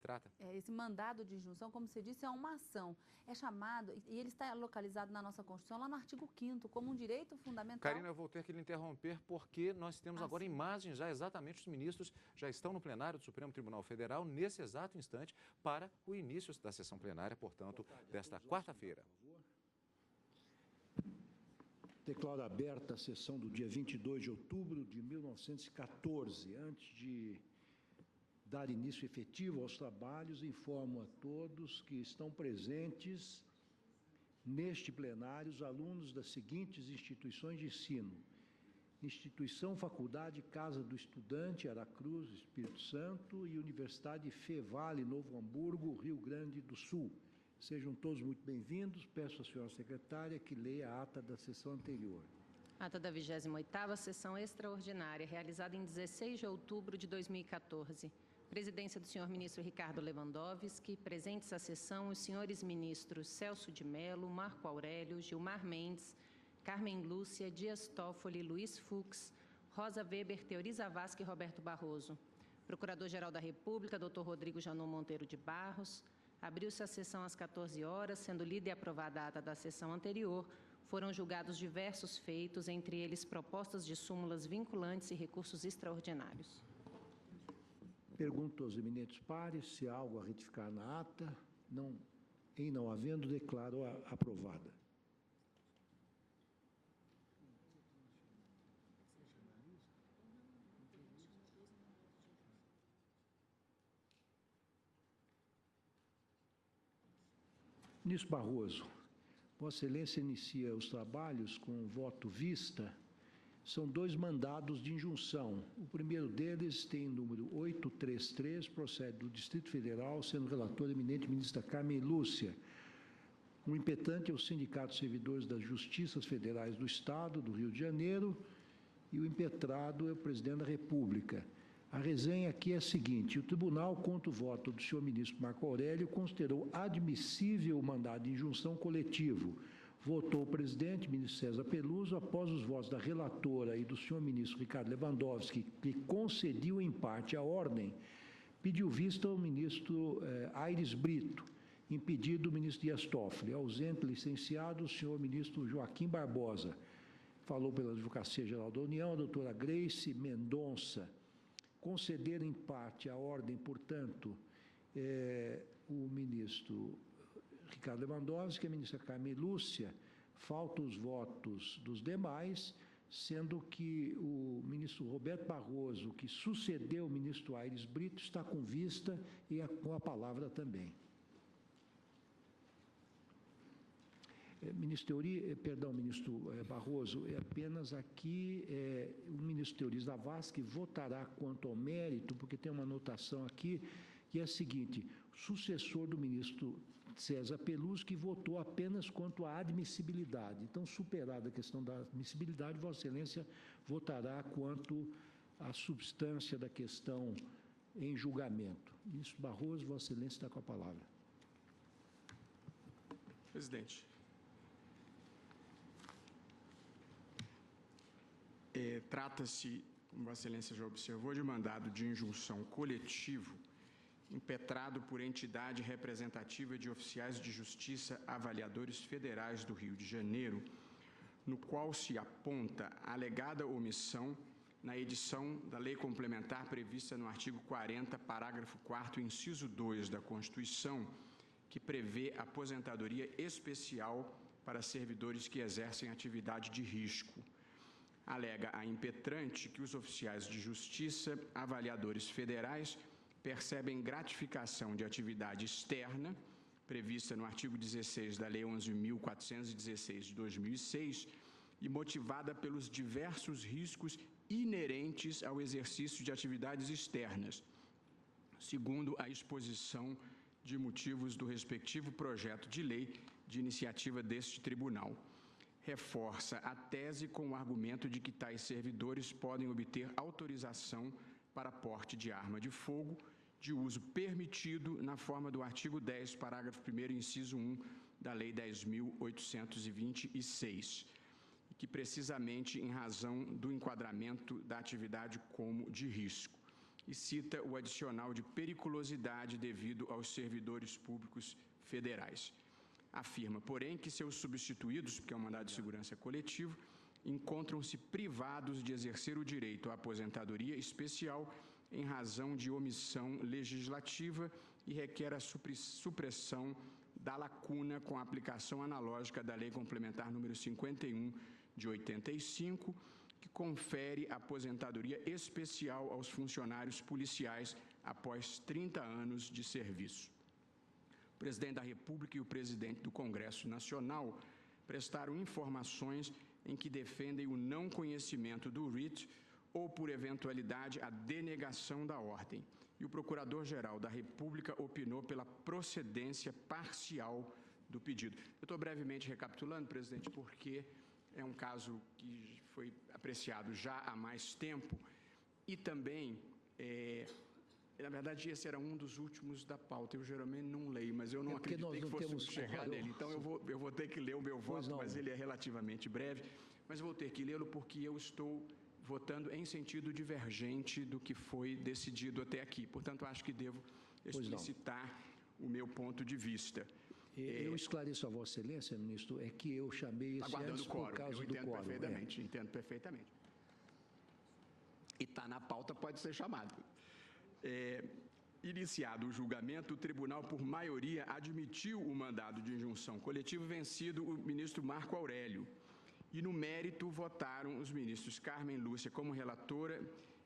trata. Esse mandado de injunção, como você disse, é uma ação. É chamado, e ele está localizado na nossa Constituição, lá no artigo 5º, como um direito fundamental. Karina, eu vou ter que lhe interromper, porque nós temos agora imagens já exatamente, os ministros já estão no plenário do Supremo Tribunal Federal, nesse exato instante, para o início da sessão plenária, portanto, desta quarta-feira. Declaro aberta a sessão do dia 22 de outubro de 1914. Antes de dar início efetivo aos trabalhos, informo a todos que estão presentes neste plenário os alunos das seguintes instituições de ensino: Instituição Faculdade Casa do Estudante, Aracruz, Espírito Santo, e Universidade Fevale, Novo Hamburgo, Rio Grande do Sul. Sejam todos muito bem-vindos. Peço à senhora secretária que leia a ata da sessão anterior. Ata da 28ª Sessão Extraordinária, realizada em 16 de outubro de 2014. Presidência do senhor ministro Ricardo Lewandowski. Presentes à sessão os senhores ministros Celso de Mello, Marco Aurélio, Gilmar Mendes, Carmen Lúcia, Dias Toffoli, Luiz Fux, Rosa Weber, Teori Zavascki e Roberto Barroso. Procurador-Geral da República, Dr. Rodrigo Janot Monteiro de Barros. Abriu-se a sessão às 14 horas, sendo lida e aprovada a ata da sessão anterior. Foram julgados diversos feitos, entre eles propostas de súmulas vinculantes e recursos extraordinários. Pergunto aos eminentes pares se há algo a retificar na ata. Em não havendo, declaro aprovada. Ministro Barroso, Vossa Excelência inicia os trabalhos com voto vista. São 2 mandados de injunção. O primeiro deles tem número 833, procede do Distrito Federal, sendo relator eminente ministra Carmen Lúcia. O impetente é o Sindicato de Servidores das Justiças Federais do Estado, do Rio de Janeiro, e o impetrado é o Presidente da República. A resenha aqui é a seguinte: o tribunal, contra o voto do senhor ministro Marco Aurélio, considerou admissível o mandado de injunção coletivo. Votou o presidente, ministro César Peluso, após os votos da relatora e do senhor ministro Ricardo Lewandowski, que concediu em parte a ordem, pediu vista ao ministro Aires Brito, impedido o ministro Dias Toffoli. Ausente licenciado o senhor ministro Joaquim Barbosa. Falou pela Advocacia Geral da União a doutora Grace Mendonça. Conceder em parte a ordem, portanto, o ministro Ricardo Lewandowski, a ministra Carmen Lúcia. Faltam os votos dos demais, sendo que o ministro Roberto Barroso, que sucedeu o ministro Aires Brito, está com vista e com a palavra também. Ministro Barroso, apenas aqui o ministro Teori Zavascki votará quanto ao mérito, porque tem uma anotação aqui que é a seguinte: sucessor do ministro César Peluso, que votou apenas quanto à admissibilidade. Então, superada a questão da admissibilidade, Vossa Excelência votará quanto à substância da questão em julgamento. Ministro Barroso, Vossa Excelência está com a palavra. Presidente. Trata-se, como Vossa Excelência já observou, de mandado de injunção coletivo impetrado por entidade representativa de oficiais de justiça avaliadores federais do Rio de Janeiro, no qual se aponta a alegada omissão na edição da lei complementar prevista no artigo 40, parágrafo 4º, inciso 2 da Constituição, que prevê aposentadoria especial para servidores que exercem atividade de risco. Alega a impetrante que os oficiais de justiça, avaliadores federais, percebem gratificação de atividade externa, prevista no artigo 16 da Lei 11.416 de 2006, e motivada pelos diversos riscos inerentes ao exercício de atividades externas, segundo a exposição de motivos do respectivo projeto de lei de iniciativa deste tribunal. Reforça a tese com o argumento de que tais servidores podem obter autorização para porte de arma de fogo de uso permitido na forma do artigo 10, parágrafo 1º, inciso 1 da Lei 10.826, que precisamente em razão do enquadramento da atividade como de risco. e cita o adicional de periculosidade devido aos servidores públicos federais. Afirma, porém, que seus substituídos, porque é um mandado de segurança coletivo, encontram-se privados de exercer o direito à aposentadoria especial em razão de omissão legislativa e requer a supressão da lacuna com a aplicação analógica da Lei Complementar número 51 de 85, que confere aposentadoria especial aos funcionários policiais após 30 anos de serviço. O presidente da República e o presidente do Congresso Nacional prestaram informações em que defendem o não conhecimento do RIT ou, por eventualidade, a denegação da ordem. E o Procurador-Geral da República opinou pela procedência parcial do pedido. Eu estou brevemente recapitulando, presidente, porque é um caso que foi apreciado já há mais tempo e também, na verdade, esse era um dos últimos da pauta. Eu geralmente não leio, mas eu não acreditei que fosse chegar nele. Então, eu vou ter que ler o meu voto, mas ele é relativamente breve. Mas eu vou ter que lê-lo porque eu estou votando em sentido divergente do que foi decidido até aqui. Portanto, acho que devo explicitar o meu ponto de vista. Eu esclareço a Vossa Excelência, ministro, é que eu chamei esse antes por causa do quórum. Entendo perfeitamente. E está na pauta, pode ser chamado. Iniciado o julgamento, o tribunal, por maioria, admitiu o mandado de injunção coletiva vencido o ministro Marco Aurélio. E, no mérito, votaram os ministros Carmen Lúcia como relatora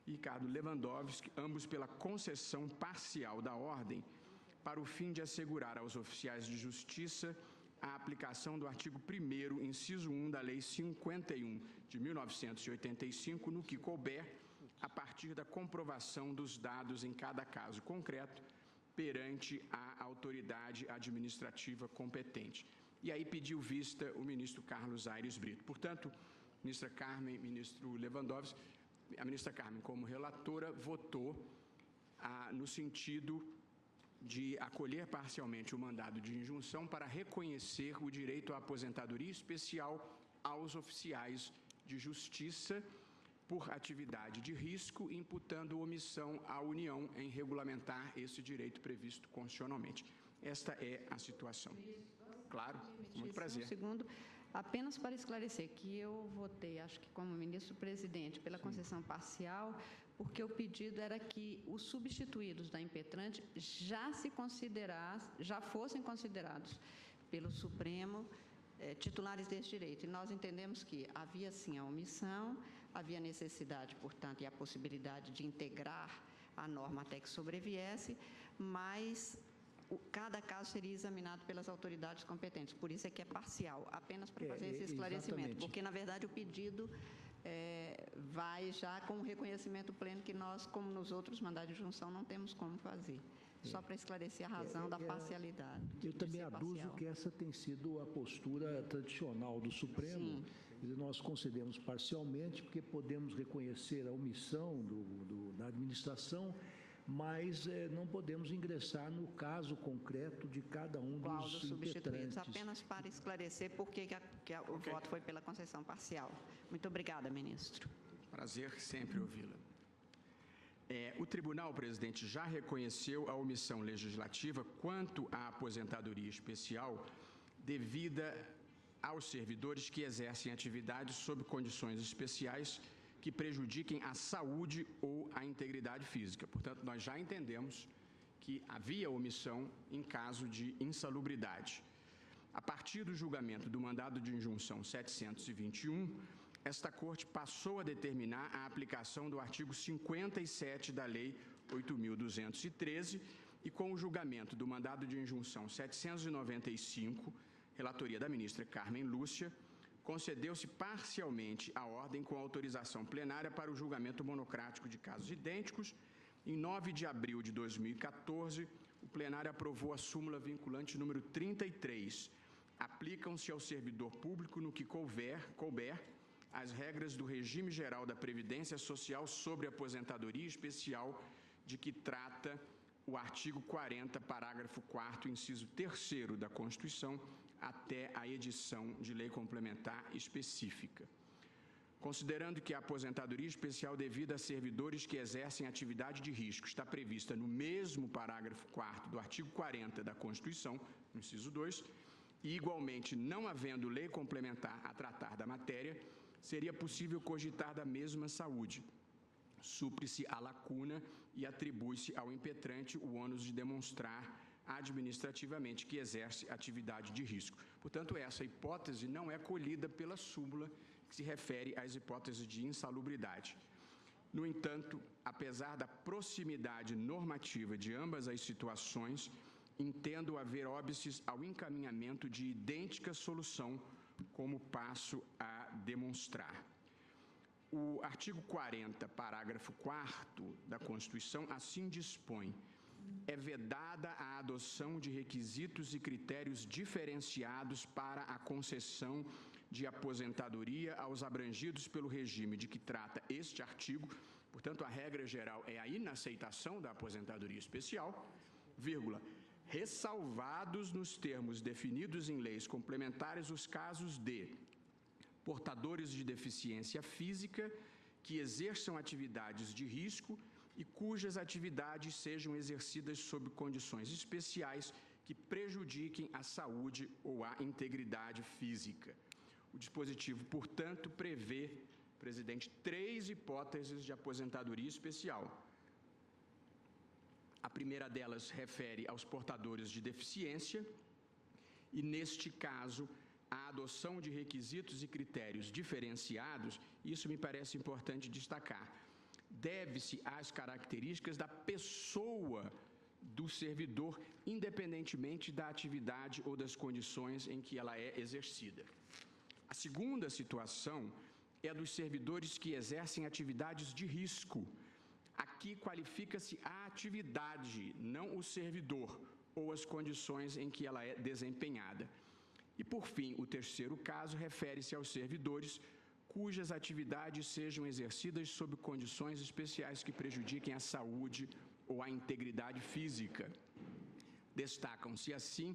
e Ricardo Lewandowski, ambos pela concessão parcial da ordem, para o fim de assegurar aos oficiais de justiça a aplicação do artigo 1º, inciso 1 da Lei 51 de 1985, no que couber, a partir da comprovação dos dados em cada caso concreto perante a autoridade administrativa competente. E aí pediu vista o ministro Carlos Aires Brito. Portanto, ministra Carmen, ministro Lewandowski, a ministra Carmen, como relatora, votou no sentido de acolher parcialmente o mandado de injunção para reconhecer o direito à aposentadoria especial aos oficiais de justiça por atividade de risco, imputando omissão à União em regulamentar esse direito previsto constitucionalmente. Esta é a situação. Claro, com muito prazer. Segundo, apenas para esclarecer que eu votei, acho que como ministro-presidente, pela concessão parcial, porque o pedido era que os substituídos da impetrante já fossem considerados pelo Supremo titulares desse direito. E nós entendemos que havia, sim, a omissão, havia necessidade, portanto, e a possibilidade de integrar a norma até que sobreviesse, mas cada caso seria examinado pelas autoridades competentes. Por isso é que é parcial, apenas para fazer esse esclarecimento. Exatamente. Porque, na verdade, o pedido vai já com o reconhecimento pleno que nós, como nos outros mandados de junção, não temos como fazer. Só para esclarecer a razão da parcialidade. Eu também aduzo que essa tem sido a postura tradicional do Supremo. Nós concedemos parcialmente porque podemos reconhecer a omissão da administração, mas não podemos ingressar no caso concreto de cada um dos substituídos. Apenas para esclarecer por que o voto foi pela concessão parcial. Muito obrigada, ministro. Prazer sempre ouvi-la. O tribunal, presidente, já reconheceu a omissão legislativa quanto à aposentadoria especial devida aos servidores que exercem atividades sob condições especiais que prejudiquem a saúde ou a integridade física. Portanto, nós já entendemos que havia omissão em caso de insalubridade. A partir do julgamento do mandado de injunção 721, esta Corte passou a determinar a aplicação do artigo 57 da Lei 8.213 e, com o julgamento do mandado de injunção 795, relatoria da ministra Carmen Lúcia, concedeu-se parcialmente a ordem com autorização plenária para o julgamento monocrático de casos idênticos. Em 9 de abril de 2014, o plenário aprovou a súmula vinculante número 33. Aplicam-se ao servidor público no que couber as regras do regime geral da Previdência Social sobre aposentadoria especial de que trata o artigo 40, parágrafo 4º, inciso 3º da Constituição, até a edição de lei complementar específica. Considerando que a aposentadoria especial devida a servidores que exercem atividade de risco está prevista no mesmo parágrafo 4º do artigo 40 da Constituição, no inciso 2, e igualmente não havendo lei complementar a tratar da matéria, seria possível cogitar da mesma saúde. Supre-se a lacuna e atribui-se ao impetrante o ônus de demonstrar administrativamente que exerce atividade de risco. Portanto, essa hipótese não é acolhida pela súmula que se refere às hipóteses de insalubridade. No entanto, apesar da proximidade normativa de ambas as situações, entendo haver óbices ao encaminhamento de idêntica solução como passo a demonstrar. O artigo 40, parágrafo 4º da Constituição, assim dispõe: é vedada a adoção de requisitos e critérios diferenciados para a concessão de aposentadoria aos abrangidos pelo regime de que trata este artigo. Portanto, a regra geral é a inaceitação da aposentadoria especial, ressalvados nos termos definidos em leis complementares os casos de portadores de deficiência física que exerçam atividades de risco e cujas atividades sejam exercidas sob condições especiais que prejudiquem a saúde ou a integridade física. O dispositivo, portanto, prevê, presidente, 3 hipóteses de aposentadoria especial. A primeira delas refere aos portadores de deficiência e, neste caso, a adoção de requisitos e critérios diferenciados, isso me parece importante destacar, deve-se às características da pessoa do servidor, independentemente da atividade ou das condições em que ela é exercida. A segunda situação é a dos servidores que exercem atividades de risco. Aqui qualifica-se a atividade, não o servidor, ou as condições em que ela é desempenhada. E, por fim, o terceiro caso refere-se aos servidores cujas atividades sejam exercidas sob condições especiais que prejudiquem a saúde ou a integridade física. Destacam-se, assim,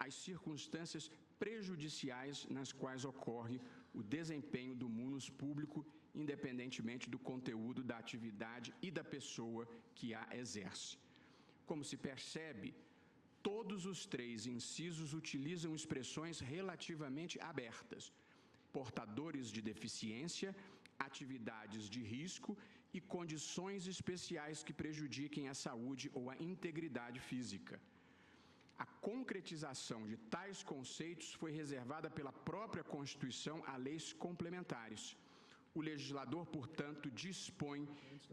as circunstâncias prejudiciais nas quais ocorre o desempenho do munus público, independentemente do conteúdo da atividade e da pessoa que a exerce. Como se percebe, todos os 3 incisos utilizam expressões relativamente abertas: portadores de deficiência, atividades de risco e condições especiais que prejudiquem a saúde ou a integridade física. A concretização de tais conceitos foi reservada pela própria Constituição a leis complementares. O legislador, portanto, dispõe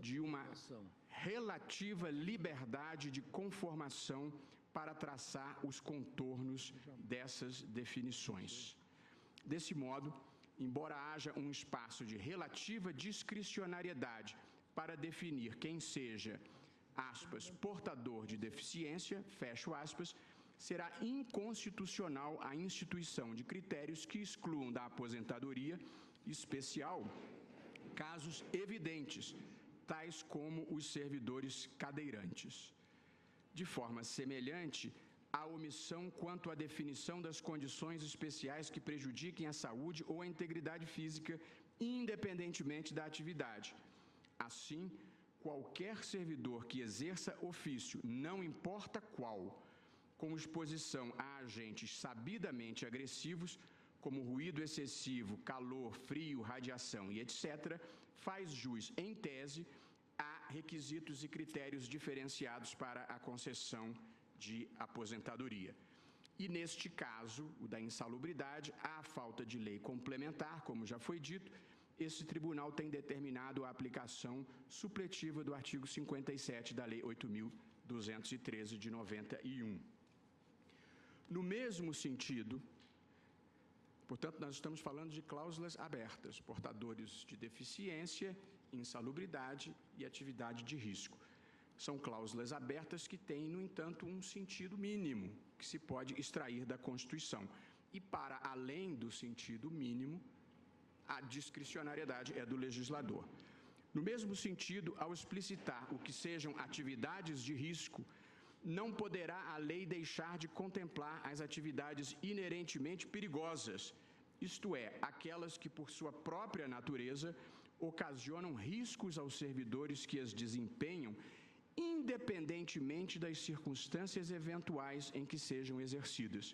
de uma relativa liberdade de conformação para traçar os contornos dessas definições. Desse modo, embora haja um espaço de relativa discricionariedade para definir quem seja, aspas, portador de deficiência, fecho aspas, será inconstitucional a instituição de critérios que excluam da aposentadoria especial casos evidentes, tais como os servidores cadeirantes. De forma semelhante, a omissão quanto à definição das condições especiais que prejudiquem a saúde ou a integridade física, independentemente da atividade. Assim, qualquer servidor que exerça ofício, não importa qual, com exposição a agentes sabidamente agressivos, como ruído excessivo, calor, frio, radiação e etc., faz jus, em tese, a requisitos e critérios diferenciados para a concessão de aposentadoria. E, neste caso, o da insalubridade, à falta de lei complementar, como já foi dito, esse tribunal tem determinado a aplicação supletiva do artigo 57 da Lei 8.213 de 91. No mesmo sentido, portanto, nós estamos falando de cláusulas abertas, portadores de deficiência, insalubridade e atividade de risco. São cláusulas abertas que têm, no entanto, um sentido mínimo que se pode extrair da Constituição. E, para além do sentido mínimo, a discricionariedade é do legislador. No mesmo sentido, ao explicitar o que sejam atividades de risco, não poderá a lei deixar de contemplar as atividades inerentemente perigosas, isto é, aquelas que, por sua própria natureza, ocasionam riscos aos servidores que as desempenham, independentemente das circunstâncias eventuais em que sejam exercidas.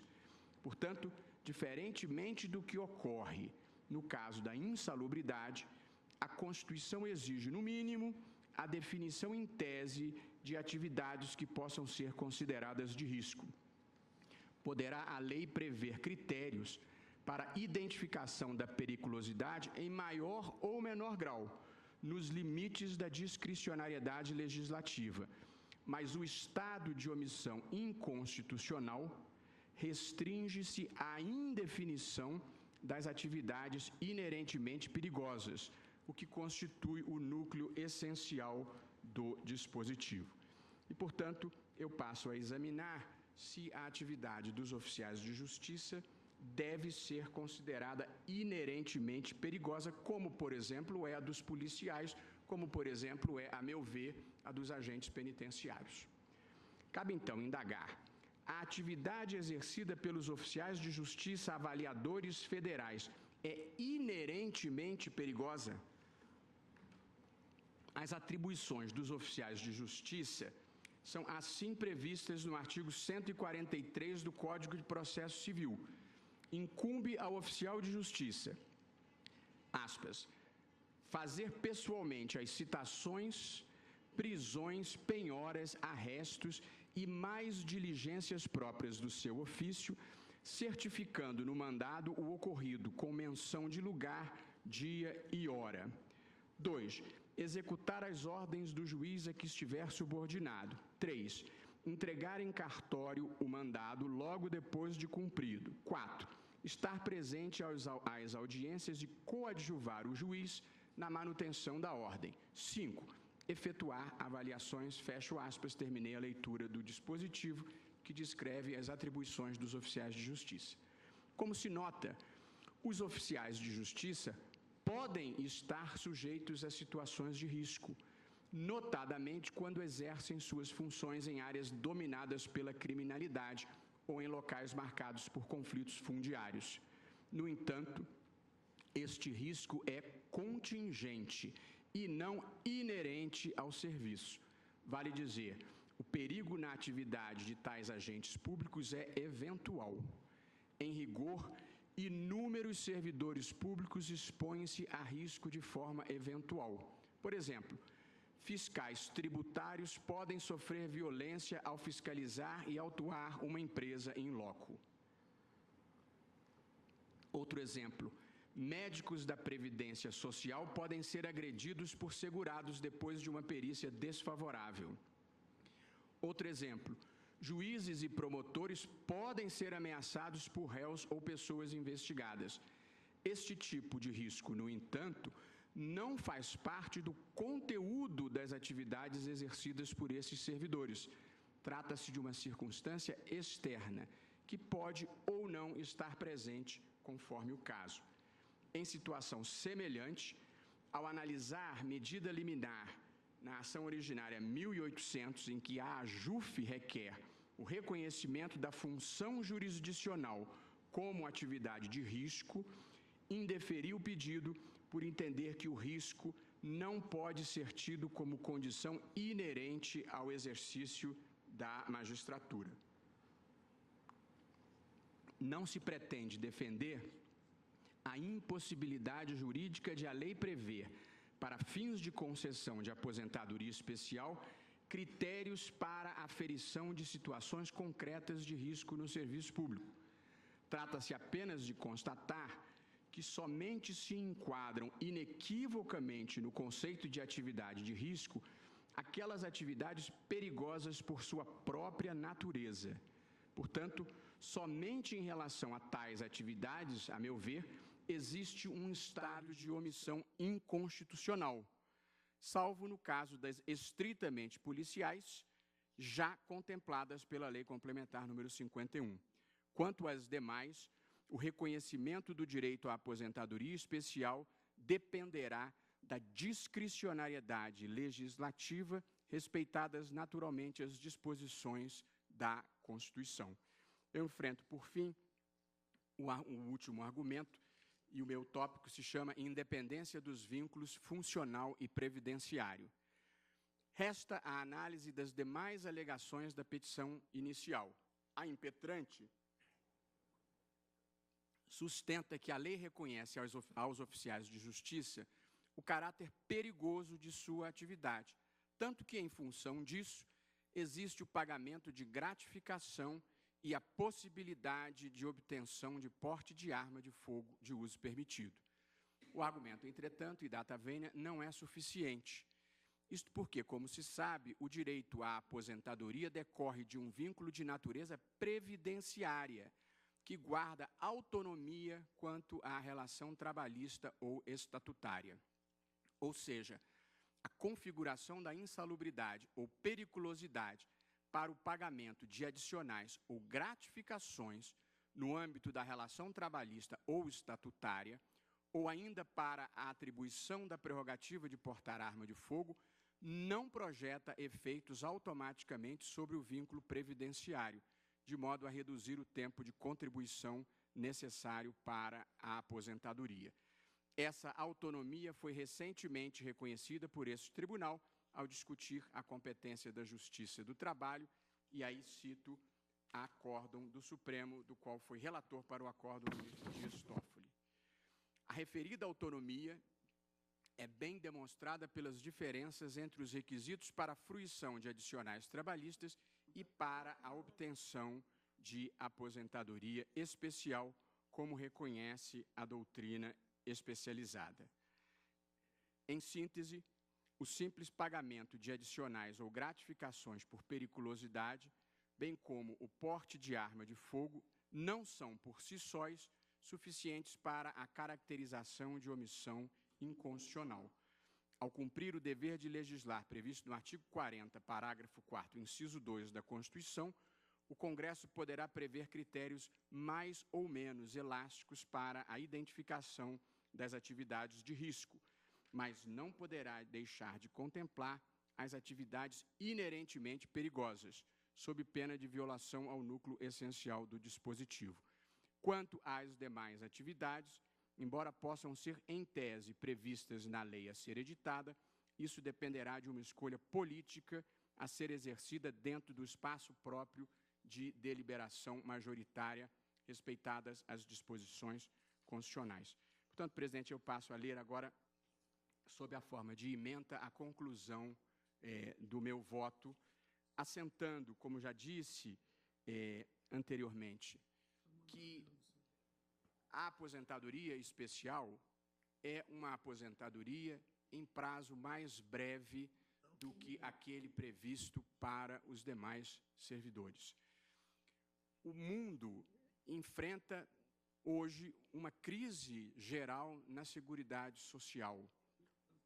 Portanto, diferentemente do que ocorre no caso da insalubridade, a Constituição exige, no mínimo, a definição em tese de atividades que possam ser consideradas de risco. Poderá a lei prever critérios para identificação da periculosidade em maior ou menor grau, nos limites da discricionariedade legislativa, mas o estado de omissão inconstitucional restringe-se à indefinição das atividades inerentemente perigosas, o que constitui o núcleo essencial do dispositivo. E, portanto, eu passo a examinar se a atividade dos oficiais de justiça deve ser considerada inerentemente perigosa, como, por exemplo, é a dos policiais, como, por exemplo, é, a meu ver, a dos agentes penitenciários. Cabe, então, indagar: a atividade exercida pelos oficiais de justiça avaliadores federais é inerentemente perigosa? As atribuições dos oficiais de justiça são assim previstas no artigo 143 do Código de Processo Civil. Incumbe ao oficial de justiça, aspas, fazer pessoalmente as citações, prisões, penhoras, arrestos e mais diligências próprias do seu ofício, certificando no mandado o ocorrido com menção de lugar, dia e hora. 2. Executar as ordens do juiz a que estiver subordinado. 3. Entregar em cartório o mandado logo depois de cumprido. 4. Estar presente às audiências e coadjuvar o juiz na manutenção da ordem. 5. Efetuar avaliações, fecho aspas, terminei a leitura do dispositivo que descreve as atribuições dos oficiais de justiça. Como se nota, os oficiais de justiça podem estar sujeitos a situações de risco, notadamente quando exercem suas funções em áreas dominadas pela criminalidade ou em locais marcados por conflitos fundiários. No entanto, este risco é contingente e não inerente ao serviço. Vale dizer, o perigo na atividade de tais agentes públicos é eventual. Em rigor, inúmeros servidores públicos expõem-se a risco de forma eventual. Por exemplo, fiscais tributários podem sofrer violência ao fiscalizar e autuar uma empresa in loco. Outro exemplo, médicos da Previdência Social podem ser agredidos por segurados depois de uma perícia desfavorável. Outro exemplo, juízes e promotores podem ser ameaçados por réus ou pessoas investigadas. Este tipo de risco, no entanto, não faz parte do conteúdo das atividades exercidas por esses servidores. Trata-se de uma circunstância externa, que pode ou não estar presente, conforme o caso. Em situação semelhante, ao analisar medida liminar na ação originária 1800, em que a AJUF requer o reconhecimento da função jurisdicional como atividade de risco, indeferi o pedido por entender que o risco não pode ser tido como condição inerente ao exercício da magistratura. Não se pretende defender a impossibilidade jurídica de a lei prever, para fins de concessão de aposentadoria especial, critérios para aferição de situações concretas de risco no serviço público. Trata-se apenas de constatar que somente se enquadram inequivocamente no conceito de atividade de risco aquelas atividades perigosas por sua própria natureza. Portanto, somente em relação a tais atividades, a meu ver, existe um estado de omissão inconstitucional, salvo no caso das estritamente policiais, já contempladas pela Lei Complementar número 51. Quanto às demais, o reconhecimento do direito à aposentadoria especial dependerá da discricionariedade legislativa, respeitadas naturalmente as disposições da Constituição. Eu enfrento, por fim, o último argumento, E o meu tópico se chama Independência dos vínculos funcional e previdenciário. Resta a análise das demais alegações da petição inicial. A impetrante sustenta que a lei reconhece aos oficiais de justiça o caráter perigoso de sua atividade, tanto que, em função disso, existe o pagamento de gratificação e a possibilidade de obtenção de porte de arma de fogo de uso permitido. O argumento, entretanto, e data vênia, não é suficiente. Isto porque, como se sabe, o direito à aposentadoria decorre de um vínculo de natureza previdenciária, que guarda autonomia quanto à relação trabalhista ou estatutária. Ou seja, a configuração da insalubridade ou periculosidade para o pagamento de adicionais ou gratificações no âmbito da relação trabalhista ou estatutária, ou ainda para a atribuição da prerrogativa de portar arma de fogo, não projeta efeitos automaticamente sobre o vínculo previdenciário, de modo a reduzir o tempo de contribuição necessário para a aposentadoria. Essa autonomia foi recentemente reconhecida por este tribunal ao discutir a competência da Justiça do Trabalho, e aí cito a acórdão do Supremo, do qual foi relator para o acórdão o ministro Dias Toffoli. A referida autonomia é bem demonstrada pelas diferenças entre os requisitos para a fruição de adicionais trabalhistas e para a obtenção de aposentadoria especial, como reconhece a doutrina especializada. Em síntese, o simples pagamento de adicionais ou gratificações por periculosidade, bem como o porte de arma de fogo, não são, por si sóis, suficientes para a caracterização de omissão inconstitucional. Ao cumprir o dever de legislar previsto no artigo 40, parágrafo 4º, inciso 2 da Constituição, o Congresso poderá prever critérios mais ou menos elásticos para a identificação das atividades de risco, mas não poderá deixar de contemplar as atividades inerentemente perigosas, sob pena de violação ao núcleo essencial do dispositivo. Quanto às demais atividades, embora possam ser, em tese, previstas na lei a ser editada, isso dependerá de uma escolha política a ser exercida dentro do espaço próprio de deliberação majoritária, respeitadas as disposições constitucionais. Portanto, presidente, eu passo a ler agora, sob a forma de ementa, a conclusão do meu voto, assentando, como já disse anteriormente, que a aposentadoria especial é uma aposentadoria em prazo mais breve do que aquele previsto para os demais servidores. O mundo enfrenta hoje uma crise geral na Seguridade Social,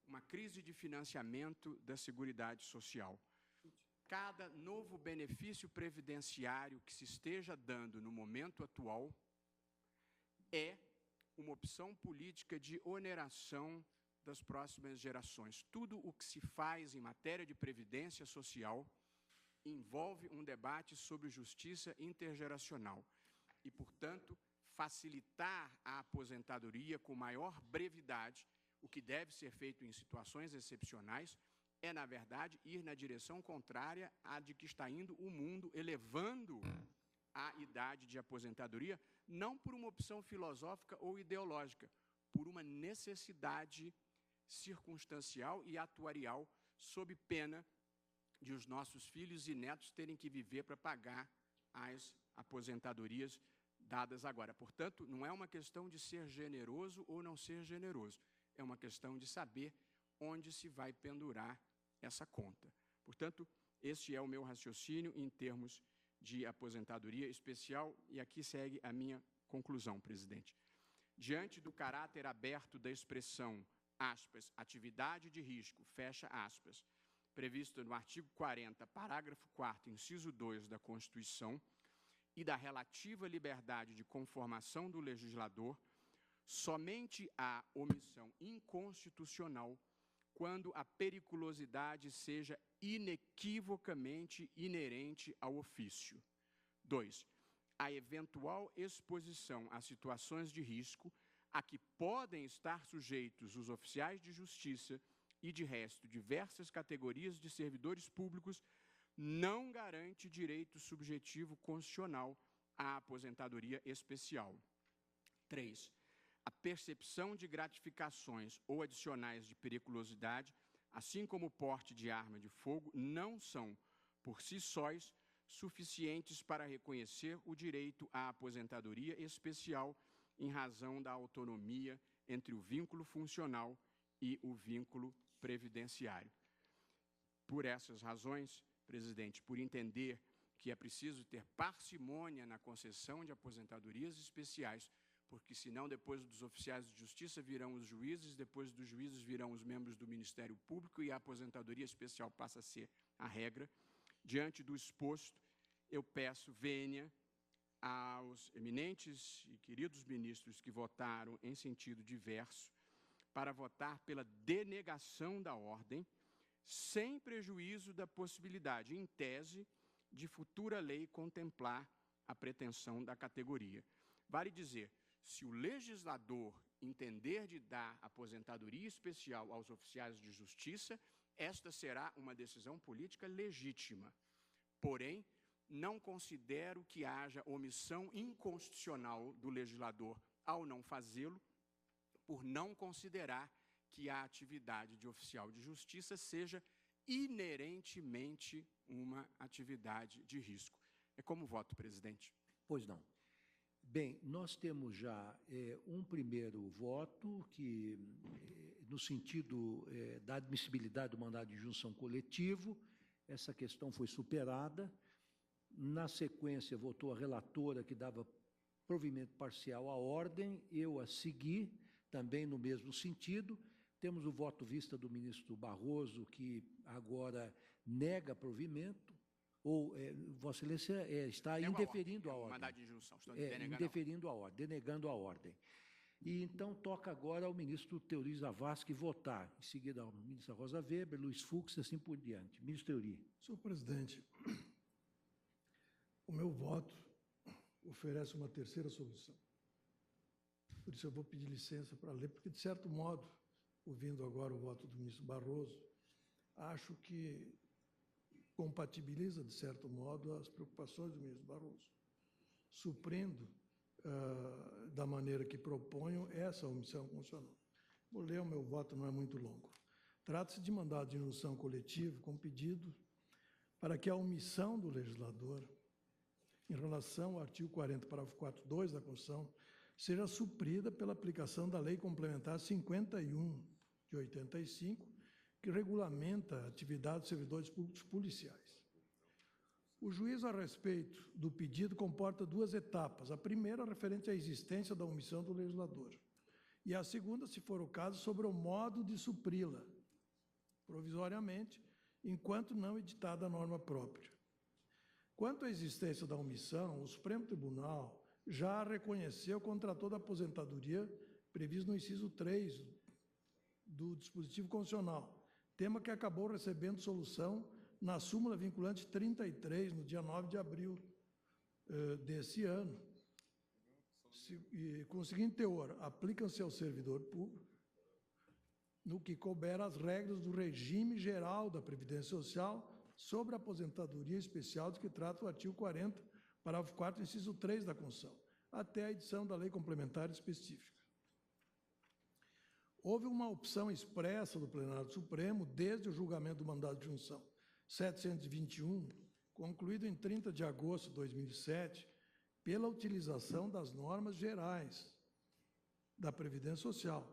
uma crise de financiamento da Seguridade Social. Cada novo benefício previdenciário que se esteja dando no momento atual é uma opção política de oneração das próximas gerações. Tudo o que se faz em matéria de previdência social envolve um debate sobre justiça intergeracional e, portanto, facilitar a aposentadoria com maior brevidade, o que deve ser feito em situações excepcionais, é, na verdade, ir na direção contrária à de que está indo o mundo, elevando a idade de aposentadoria, não por uma opção filosófica ou ideológica, por uma necessidade circunstancial e atuarial, sob pena de os nossos filhos e netos terem que viver para pagar as aposentadorias dadas agora. Portanto, não é uma questão de ser generoso ou não ser generoso, é uma questão de saber onde se vai pendurar essa conta. Portanto, este é o meu raciocínio em termos de aposentadoria especial, e aqui segue a minha conclusão, presidente. Diante do caráter aberto da expressão, aspas, atividade de risco, fecha aspas, previsto no artigo 40, parágrafo 4º, inciso 2 da Constituição, e da relativa liberdade de conformação do legislador, somente há omissão inconstitucional quando a periculosidade seja inequivocamente inerente ao ofício. 2. A eventual exposição a situações de risco a que podem estar sujeitos os oficiais de justiça e, de resto, diversas categorias de servidores públicos, não garante direito subjetivo constitucional à aposentadoria especial. 3. A percepção de gratificações ou adicionais de periculosidade, assim como o porte de arma de fogo, não são, por si sós, suficientes para reconhecer o direito à aposentadoria especial em razão da autonomia entre o vínculo funcional e o vínculo previdenciário. Por essas razões, presidente, por entender que é preciso ter parcimônia na concessão de aposentadorias especiais, porque senão depois dos oficiais de justiça virão os juízes, depois dos juízes virão os membros do Ministério Público e a aposentadoria especial passa a ser a regra. Diante do exposto, eu peço vênia aos eminentes e queridos ministros que votaram em sentido diverso para votar pela denegação da ordem, sem prejuízo da possibilidade, em tese, de futura lei contemplar a pretensão da categoria. Vale dizer, se o legislador entender de dar aposentadoria especial aos oficiais de justiça, esta será uma decisão política legítima. Porém, não considero que haja omissão inconstitucional do legislador ao não fazê-lo, por não considerar que a atividade de oficial de justiça seja inerentemente uma atividade de risco. É como voto, presidente. Pois não. Bem, nós temos já um primeiro voto que, no sentido da admissibilidade do mandado de injunção coletivo, essa questão foi superada. Na sequência, votou a relatora, que dava provimento parcial à ordem, eu a segui, também no mesmo sentido. Temos o voto vista do ministro Barroso, que agora nega provimento, ou Vossa Excelência está indeferindo a ordem. Mandado de injunção, estou indeferindo a ordem, denegando a ordem. E então toca agora ao ministro Teori Zavascki votar, em seguida ao ministro Rosa Weber, Luiz Fux e assim por diante. Ministro Teori. Senhor presidente, o meu voto oferece uma terceira solução. Por isso eu vou pedir licença para ler, porque, de certo modo, ouvindo agora o voto do ministro Barroso, acho que compatibiliza, de certo modo, as preocupações do ministro Barroso, suprindo, da maneira que proponho, essa omissão constitucional. Vou ler, o meu voto não é muito longo. Trata-se de mandado de injunção coletivo com pedido para que a omissão do legislador em relação ao artigo 40, parágrafo 4, 2 da Constituição, seja suprida pela aplicação da Lei Complementar 51 de 85, que regulamenta a atividade dos servidores públicos policiais. O juízo a respeito do pedido comporta duas etapas. A primeira, referente à existência da omissão do legislador. E a segunda, se for o caso, sobre o modo de supri-la, provisoriamente, enquanto não editada a norma própria. Quanto à existência da omissão, o Supremo Tribunal já reconheceu contra toda a aposentadoria previsto no inciso 3 do dispositivo constitucional, tema que acabou recebendo solução na súmula vinculante 33, no dia 9 de abril desse ano. Com o seguinte teor: aplicam-se ao servidor público, no que couber as regras do regime geral da Previdência Social sobre a aposentadoria especial de que trata o artigo 40, parágrafo 4, inciso 3 da Constituição, até a edição da lei complementar específica. Houve uma opção expressa do plenário do Supremo, desde o julgamento do mandado de injunção 721, concluído em 30 de agosto de 2007, pela utilização das normas gerais da Previdência Social,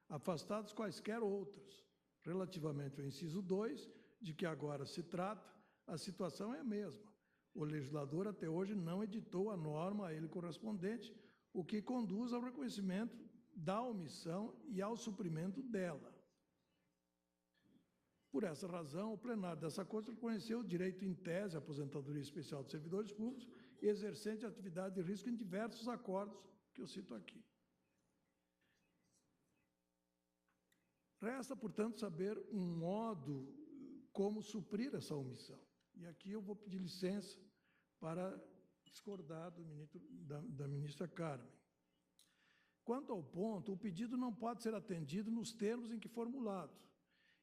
afastadas quaisquer outras. Relativamente ao inciso 2, de que agora se trata, a situação é a mesma. O legislador até hoje não editou a norma a ele correspondente, o que conduz ao reconhecimento da omissão e ao suprimento dela. Por essa razão, o plenário dessa Corte reconheceu o direito em tese à aposentadoria especial dos servidores públicos exercente atividade de risco em diversos acordos que eu cito aqui. Resta, portanto, saber um modo como suprir essa omissão. E aqui eu vou pedir licença para discordar da ministra Carmen. Quanto ao ponto, o pedido não pode ser atendido nos termos em que formulado.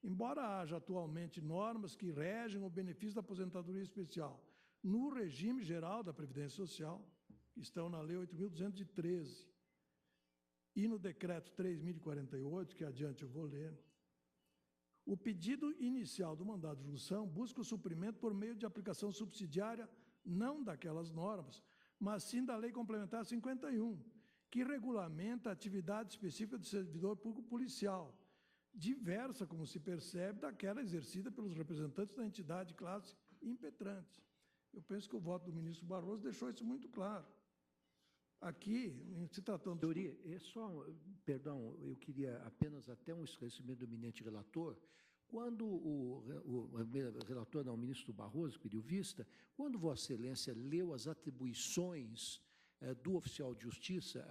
Embora haja atualmente normas que regem o benefício da aposentadoria especial no regime geral da Previdência Social, que estão na Lei 8.213 e no Decreto 3.048, que adiante eu vou ler, o pedido inicial do mandado de junção busca o suprimento por meio de aplicação subsidiária, não daquelas normas, mas sim da Lei Complementar 51, que regulamenta a atividade específica do servidor público policial, diversa, como se percebe, daquela exercida pelos representantes da entidade, classe impetrante. Eu penso que o voto do ministro Barroso deixou isso muito claro. Aqui, se tratando... Teoria, perdão, eu queria apenas até um esclarecimento do eminente relator. Quando o relator, não, o ministro Barroso pediu vista, quando Vossa Excelência leu as atribuições do oficial de justiça,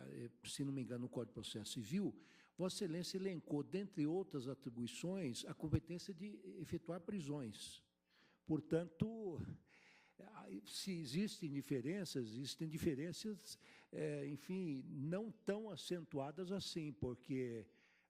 se não me engano, no Código de Processo Civil, Vossa Excelência elencou, dentre outras atribuições, a competência de efetuar prisões. Portanto, se existem diferenças, enfim, não tão acentuadas assim,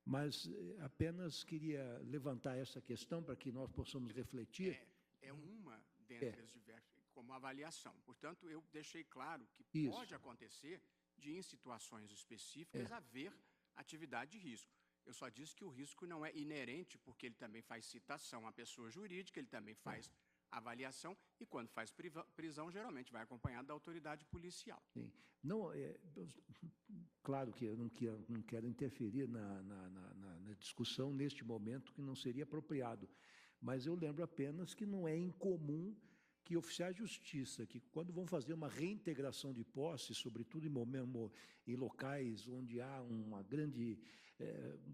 mas apenas queria levantar essa questão para que nós possamos refletir. É uma dentre as diversas, como avaliação. Portanto, eu deixei claro que pode acontecer de, em situações específicas, haver atividade de risco. Eu só disse que o risco não é inerente, porque ele também faz citação à pessoa jurídica, ele também faz avaliação, e quando faz prisão, geralmente vai acompanhado da autoridade policial. Sim. Não, claro que eu não quero interferir na discussão neste momento, que não seria apropriado, mas eu lembro apenas que não é incomum que oficiais de justiça, que quando vão fazer uma reintegração de posse, sobretudo em locais onde há uma grande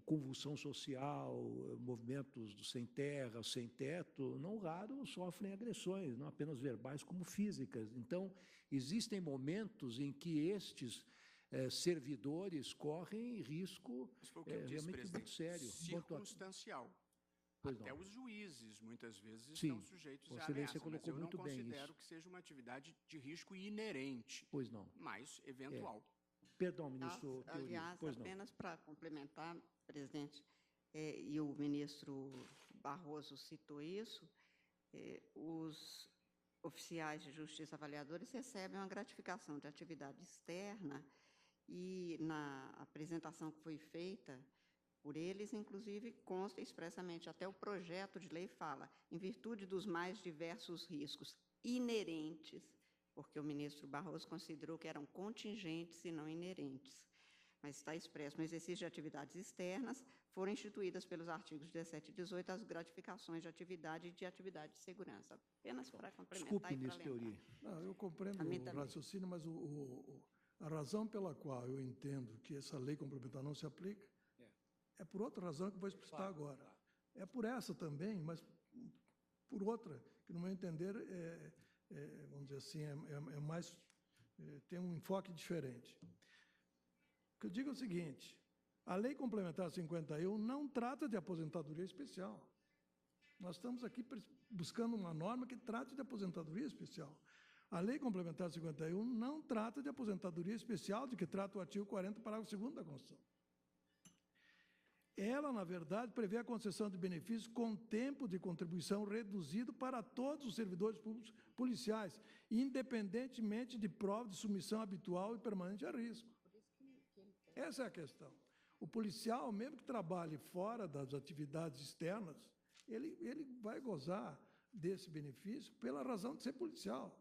convulsão social, movimentos do sem terra, sem teto, não raro sofrem agressões, não apenas verbais como físicas. Então, existem momentos em que estes servidores correm risco realmente muito sério. Circunstancial. Até os juízes, muitas vezes, estão sujeitos a ameaça, mas eu não considero que seja uma atividade de risco inerente, mas eventual. Perdão, ministro. Aliás, apenas para complementar, presidente, e o ministro Barroso citou isso, os oficiais de justiça avaliadores recebem uma gratificação de atividade externa e, na apresentação que foi feita por eles, inclusive, consta expressamente, até o projeto de lei fala, em virtude dos mais diversos riscos inerentes, porque o ministro Barroso considerou que eram contingentes e não inerentes. Mas está expresso, no exercício de atividades externas, foram instituídas pelos artigos 17 e 18 as gratificações de atividade e de atividade de segurança. Apenas para complementar. Desculpe, ministro Teori. Não, eu compreendo o raciocínio, mas a razão pela qual eu entendo que essa lei complementar não se aplica é por outra razão que eu vou explicitar agora. É por essa também, mas por outra, que, no meu entender, vamos dizer assim, tem um enfoque diferente. O que eu digo é o seguinte: a Lei Complementar 51 não trata de aposentadoria especial. Nós estamos aqui buscando uma norma que trate de aposentadoria especial. A Lei Complementar 51 não trata de aposentadoria especial, de que trata o artigo 40, parágrafo 2º da Constituição. Ela, na verdade, prevê a concessão de benefícios com tempo de contribuição reduzido para todos os servidores públicos policiais, independentemente de prova de submissão habitual e permanente a risco. Essa é a questão. O policial, mesmo que trabalhe fora das atividades externas, ele vai gozar desse benefício pela razão de ser policial.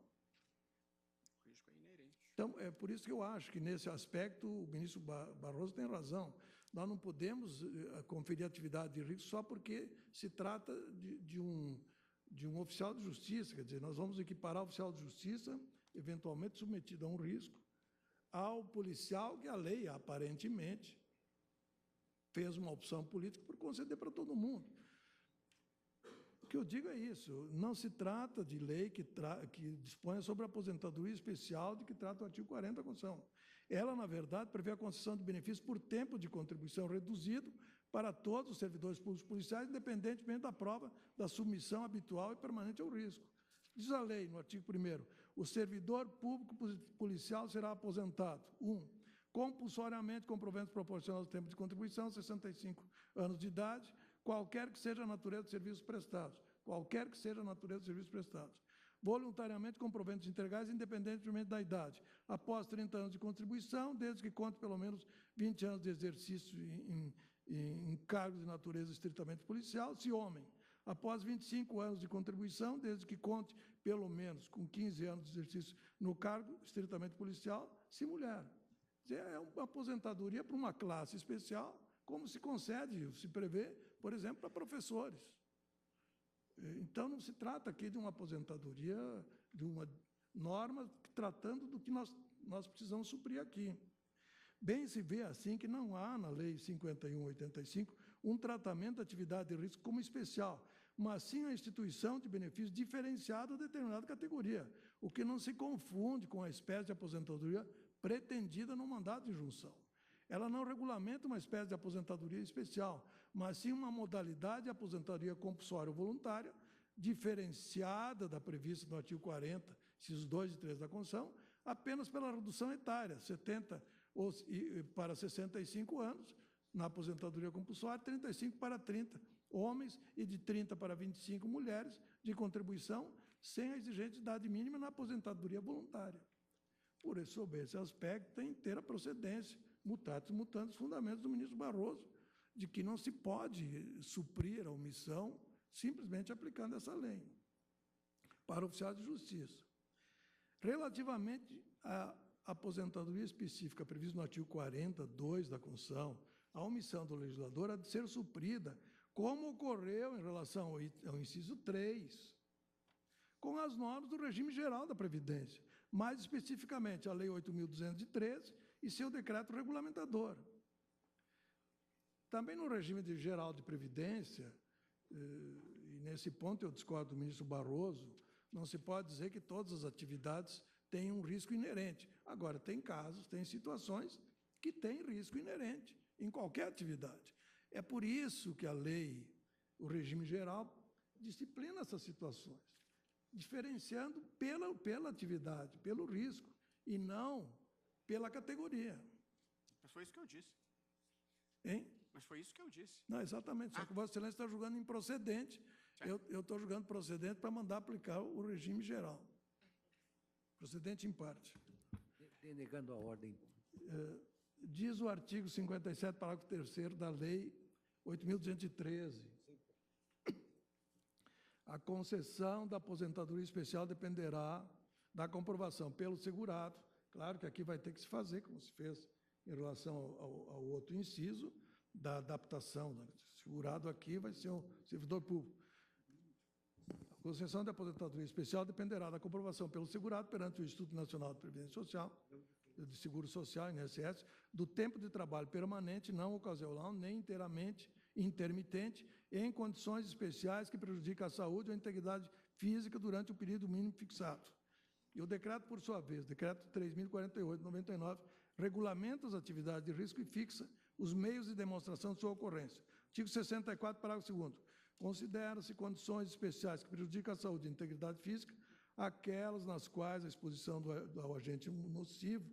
O risco é inerente. Então, é por isso que eu acho que, nesse aspecto, o ministro Barroso tem razão. Nós não podemos conferir atividade de risco só porque se trata de um oficial de justiça. Quer dizer, nós vamos equiparar o oficial de justiça, eventualmente submetido a um risco, ao policial que a lei, aparentemente, fez uma opção política por conceder para todo mundo. O que eu digo é isso: não se trata de lei que disponha sobre a aposentadoria especial de que trata o artigo 40 da Constituição. Ela, na verdade, prevê a concessão de benefícios por tempo de contribuição reduzido para todos os servidores públicos policiais, independentemente da prova da submissão habitual e permanente ao risco. Diz a lei, no artigo 1º, o servidor público policial será aposentado, 1, compulsoriamente com proventos proporcionais ao tempo de contribuição, 65 anos de idade, qualquer que seja a natureza dos serviços prestados, qualquer que seja a natureza dos serviços prestados, voluntariamente com proventos integrais, independentemente da idade, após 30 anos de contribuição, desde que conte pelo menos 20 anos de exercício em cargos de natureza estritamente policial, se homem, após 25 anos de contribuição, desde que conte pelo menos com 15 anos de exercício no cargo estritamente policial, se mulher. É uma aposentadoria para uma classe especial, como se concede, se prevê, por exemplo, para professores. Então, não se trata aqui de uma aposentadoria, de uma norma tratando do que nós precisamos suprir aqui. Bem se vê assim que não há na Lei 51/85 um tratamento da atividade de risco como especial, mas sim a instituição de benefício diferenciado a determinada categoria, o que não se confunde com a espécie de aposentadoria pretendida no mandado de injunção. Ela não regulamenta uma espécie de aposentadoria especial, mas sim uma modalidade de aposentadoria compulsória ou voluntária, diferenciada da prevista no artigo 40, incisos 2 e 3 da Constituição, apenas pela redução etária, 70 para 65 anos, na aposentadoria compulsória, 35 para 30 homens e de 30 para 25 mulheres de contribuição, sem a exigente idade mínima na aposentadoria voluntária. Por isso, sob esse aspecto, tem inteira procedência, mutatis mutandis, fundamentos do ministro Barroso, de que não se pode suprir a omissão simplesmente aplicando essa lei para oficiais de justiça. Relativamente à aposentadoria específica prevista no artigo 42 da Constituição, a omissão do legislador há de ser suprida, como ocorreu em relação ao inciso 3, com as normas do regime geral da Previdência, mais especificamente a Lei 8.213 e seu decreto regulamentador. Também no regime geral de Previdência, e nesse ponto eu discordo do ministro Barroso, não se pode dizer que todas as atividades têm um risco inerente. Agora, tem casos, tem situações que têm risco inerente em qualquer atividade. É por isso que a lei, o regime geral, disciplina essas situações, diferenciando pela atividade, pelo risco, e não pela categoria. Mas foi isso que eu disse. Hein? Mas foi isso que eu disse. Não, exatamente, só que Vossa Excelência está julgando improcedente. Eu estou julgando procedente para mandar aplicar o regime geral. Procedente em parte. Denegando a ordem. Diz o artigo 57, parágrafo 3º da Lei 8.213. A concessão da aposentadoria especial dependerá da comprovação pelo segurado. Claro que aqui vai ter que se fazer, como se fez em relação ao outro inciso, da adaptação. Né? Segurado aqui vai ser um servidor público. A concessão da aposentadoria especial dependerá da comprovação pelo segurado perante o Instituto Nacional de Previdência Social, de Seguro Social, INSS, do tempo de trabalho permanente, não ocasional, nem inteiramente intermitente, em condições especiais que prejudicam a saúde ou a integridade física durante o período mínimo fixado. E o decreto, por sua vez, decreto 3.048/99, regulamenta as atividades de risco e fixa os meios de demonstração de sua ocorrência. Artigo 64, parágrafo 2º. Considera-se condições especiais que prejudicam a saúde e a integridade física aquelas nas quais a exposição ao agente nocivo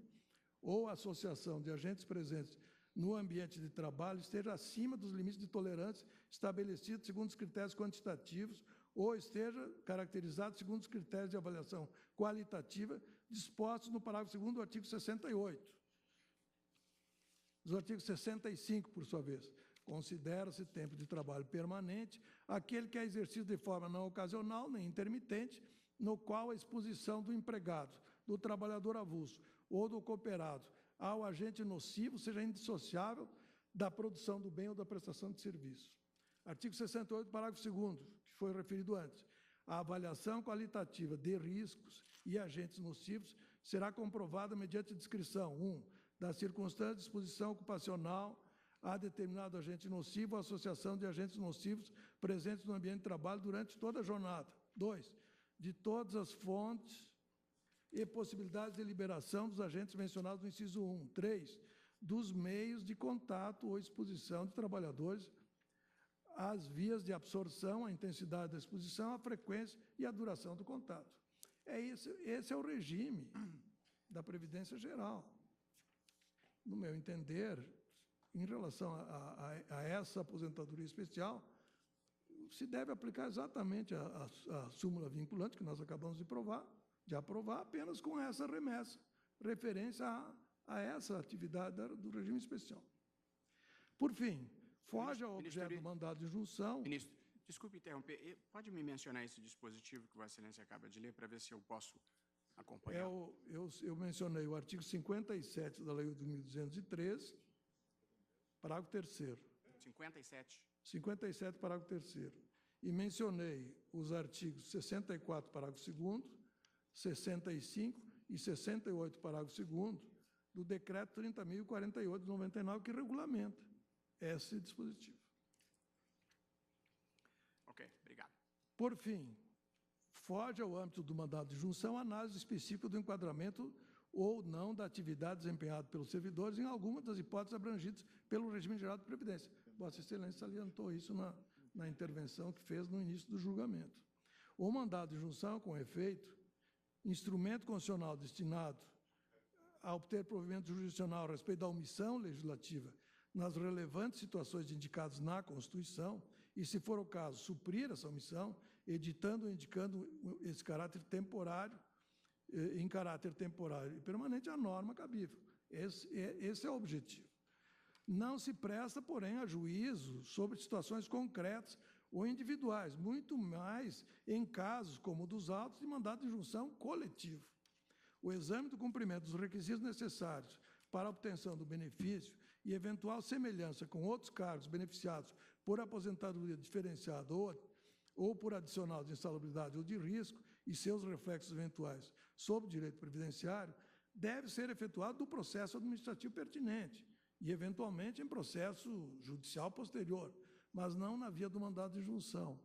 ou a associação de agentes presentes no ambiente de trabalho esteja acima dos limites de tolerância estabelecidos segundo os critérios quantitativos ou esteja caracterizado segundo os critérios de avaliação qualitativa dispostos no parágrafo 2º do artigo 68. Os artigos 65, por sua vez, considera-se tempo de trabalho permanente aquele que é exercido de forma não ocasional nem intermitente, no qual a exposição do empregado, do trabalhador avulso ou do cooperado ao agente nocivo seja indissociável da produção do bem ou da prestação de serviço. Artigo 68, parágrafo 2º, que foi referido antes. A avaliação qualitativa de riscos e agentes nocivos será comprovada mediante descrição, 1, da circunstância de exposição ocupacional a determinado agente nocivo ou associação de agentes nocivos presentes no ambiente de trabalho durante toda a jornada. 2, de todas as fontes e possibilidades de liberação dos agentes mencionados no inciso 1. 3, dos meios de contato ou exposição de trabalhadores, as vias de absorção, a intensidade da exposição, a frequência e a duração do contato. Esse é o regime da Previdência Geral. no meu entender, em relação a essa aposentadoria especial, se deve aplicar exatamente a súmula vinculante que nós acabamos de aprovar, apenas com essa remessa, referência a essa atividade do regime especial. Por fim, foge ao objeto do mandado de junção. Ministro, desculpe interromper, pode me mencionar esse dispositivo que Vossa Excelência acaba de ler, para ver se eu posso acompanhar? Eu mencionei o artigo 57 da Lei 8.213, parágrafo 3º. 57. 57, parágrafo 3º. E mencionei os artigos 64, parágrafo 2º, 65 e 68, parágrafo 2º, do Decreto 30.048 de 99, que regulamenta esse dispositivo. Ok, obrigado. Por fim, foge ao âmbito do mandado de junção a análise específica do enquadramento ou não da atividade desempenhada pelos servidores em alguma das hipóteses abrangidas pelo regime geral de previdência. Vossa Excelência salientou isso na intervenção que fez no início do julgamento. O mandado de junção, com efeito, instrumento constitucional destinado a obter provimento jurisdicional a respeito da omissão legislativa nas relevantes situações indicadas na Constituição, e, se for o caso, suprir essa omissão, editando ou indicando esse caráter temporário, em caráter temporário e permanente, a norma cabível. Esse é o objetivo. Não se presta, porém, a juízo sobre situações concretas ou individuais, muito mais em casos como o dos autos de mandado de junção coletivo. O exame do cumprimento dos requisitos necessários para a obtenção do benefício e eventual semelhança com outros cargos beneficiados por aposentadoria diferenciada ou por adicional de insalubridade ou de risco e seus reflexos eventuais sobre o direito previdenciário, deve ser efetuado do processo administrativo pertinente e, eventualmente, em processo judicial posterior, mas não na via do mandado de junção.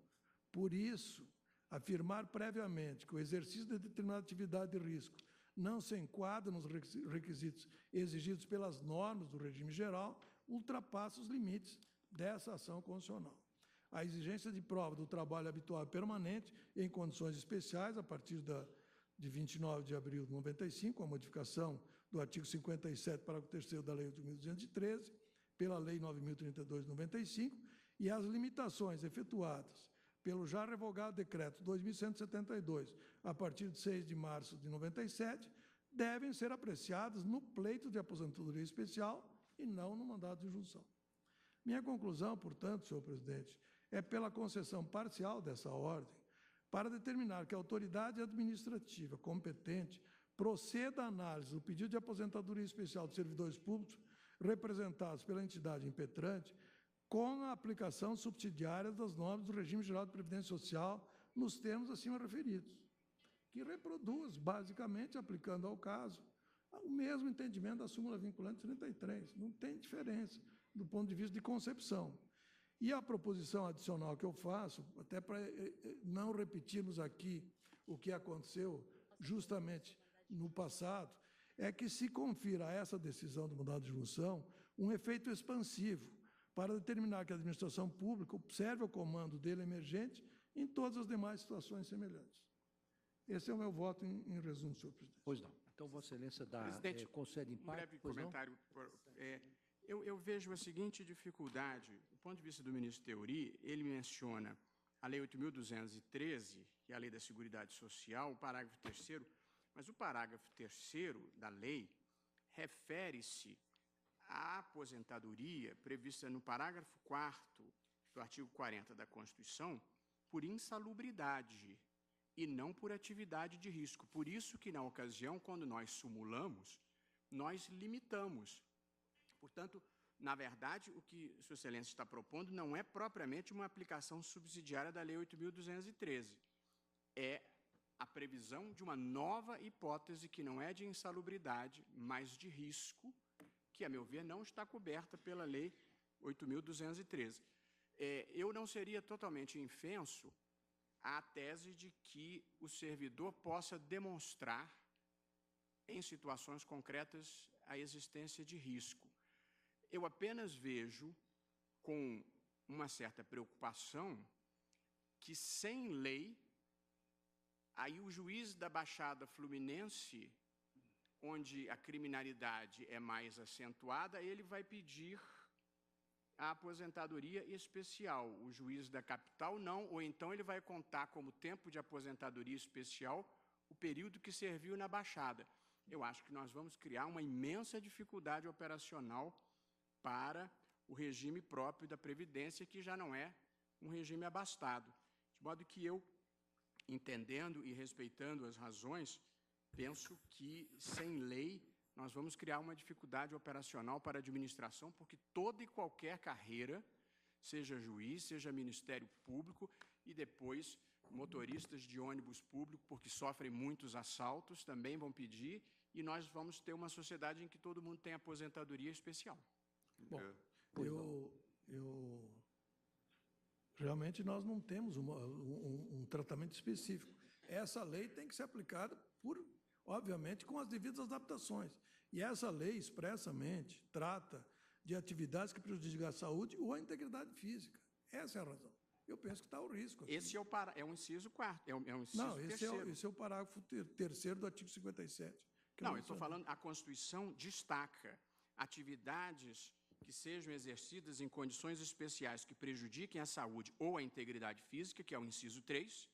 Por isso, afirmar previamente que o exercício de determinada atividade de risco não se enquadra nos requisitos exigidos pelas normas do regime geral ultrapassa os limites dessa ação constitucional. A exigência de prova do trabalho habitual e permanente em condições especiais, a partir de 29 de abril de 95, com a modificação do artigo 57, parágrafo 3º da Lei 8.213, pela Lei 9.032 de 95, e as limitações efetuadas pelo já revogado Decreto 2.172, a partir de 6 de março de 97, devem ser apreciadas no pleito de aposentadoria especial e não no mandado de junção. Minha conclusão, portanto, senhor presidente, é pela concessão parcial dessa ordem, para determinar que a autoridade administrativa competente proceda à análise do pedido de aposentadoria especial de servidores públicos representados pela entidade impetrante, com a aplicação subsidiária das normas do regime geral de previdência social nos termos acima referidos, que reproduz, basicamente, aplicando ao caso, o mesmo entendimento da súmula vinculante 33. Não tem diferença do ponto de vista de concepção. E a proposição adicional que eu faço, até para não repetirmos aqui o que aconteceu justamente no passado, é que se confira a essa decisão do mandado de junção um efeito expansivo, para determinar que a administração pública observe o comando dele emergente em todas as demais situações semelhantes. Esse é o meu voto em resumo, senhor presidente. Pois não. Então, Vossa Excelência concede em parte. Breve comentário. Eu vejo a seguinte dificuldade. Do ponto de vista do ministro Teori, ele menciona a Lei 8.213, que é a Lei da Seguridade Social, o parágrafo 3º, mas o parágrafo 3º da lei refere-se à aposentadoria prevista no parágrafo 4º do artigo 40 da Constituição por insalubridade e não por atividade de risco. Por isso que, na ocasião, quando nós sumulamos, nós limitamos. Portanto, na verdade, o que Sua Excelência está propondo não é propriamente uma aplicação subsidiária da Lei 8.213. É a previsão de uma nova hipótese que não é de insalubridade, mas de risco, que, a meu ver, não está coberta pela Lei 8.213. Eu não seria totalmente infenso à tese de que o servidor possa demonstrar, em situações concretas, a existência de risco. Eu apenas vejo, com uma certa preocupação, que, sem lei, aí o juiz da Baixada Fluminense onde a criminalidade é mais acentuada, ele vai pedir a aposentadoria especial. O juiz da capital não, ou então ele vai contar como tempo de aposentadoria especial o período que serviu na Baixada. Eu acho que nós vamos criar uma imensa dificuldade operacional para o regime próprio da Previdência, que já não é um regime abastado. De modo que eu, entendendo e respeitando as razões, penso que, sem lei, nós vamos criar uma dificuldade operacional para a administração, porque toda e qualquer carreira, seja juiz, seja Ministério Público, e depois motoristas de ônibus público, porque sofrem muitos assaltos, também vão pedir, e nós vamos ter uma sociedade em que todo mundo tem aposentadoria especial. Bom, realmente nós não temos um tratamento específico. Essa lei tem que ser aplicada, obviamente, com as devidas adaptações. E essa lei, expressamente, trata de atividades que prejudicam a saúde ou a integridade física. Essa é a razão. Eu penso que está o risco aqui. Esse é o inciso 4º, é um inciso Não, terceiro. esse é o parágrafo 3º do artigo 57. Não, eu estou falando, a Constituição destaca atividades que sejam exercidas em condições especiais que prejudiquem a saúde ou a integridade física, que é o inciso 3,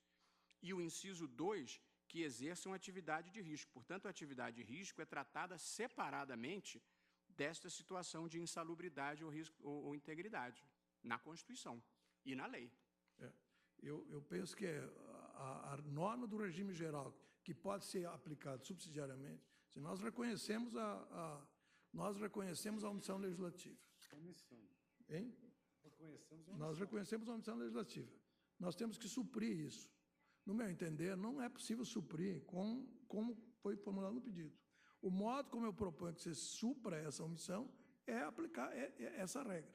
e o inciso 2, que exerçam atividade de risco. Portanto, a atividade de risco é tratada separadamente desta situação de insalubridade ou risco ou integridade, na Constituição e na lei. Eu penso que a norma do regime geral, que pode ser aplicada subsidiariamente, se nós reconhecemos a omissão legislativa. Omissão. Hein? Nós reconhecemos a omissão legislativa. Nós temos que suprir isso. No meu entender, não é possível suprir como foi formulado no pedido. O modo como eu proponho que você supra essa omissão é aplicar essa regra,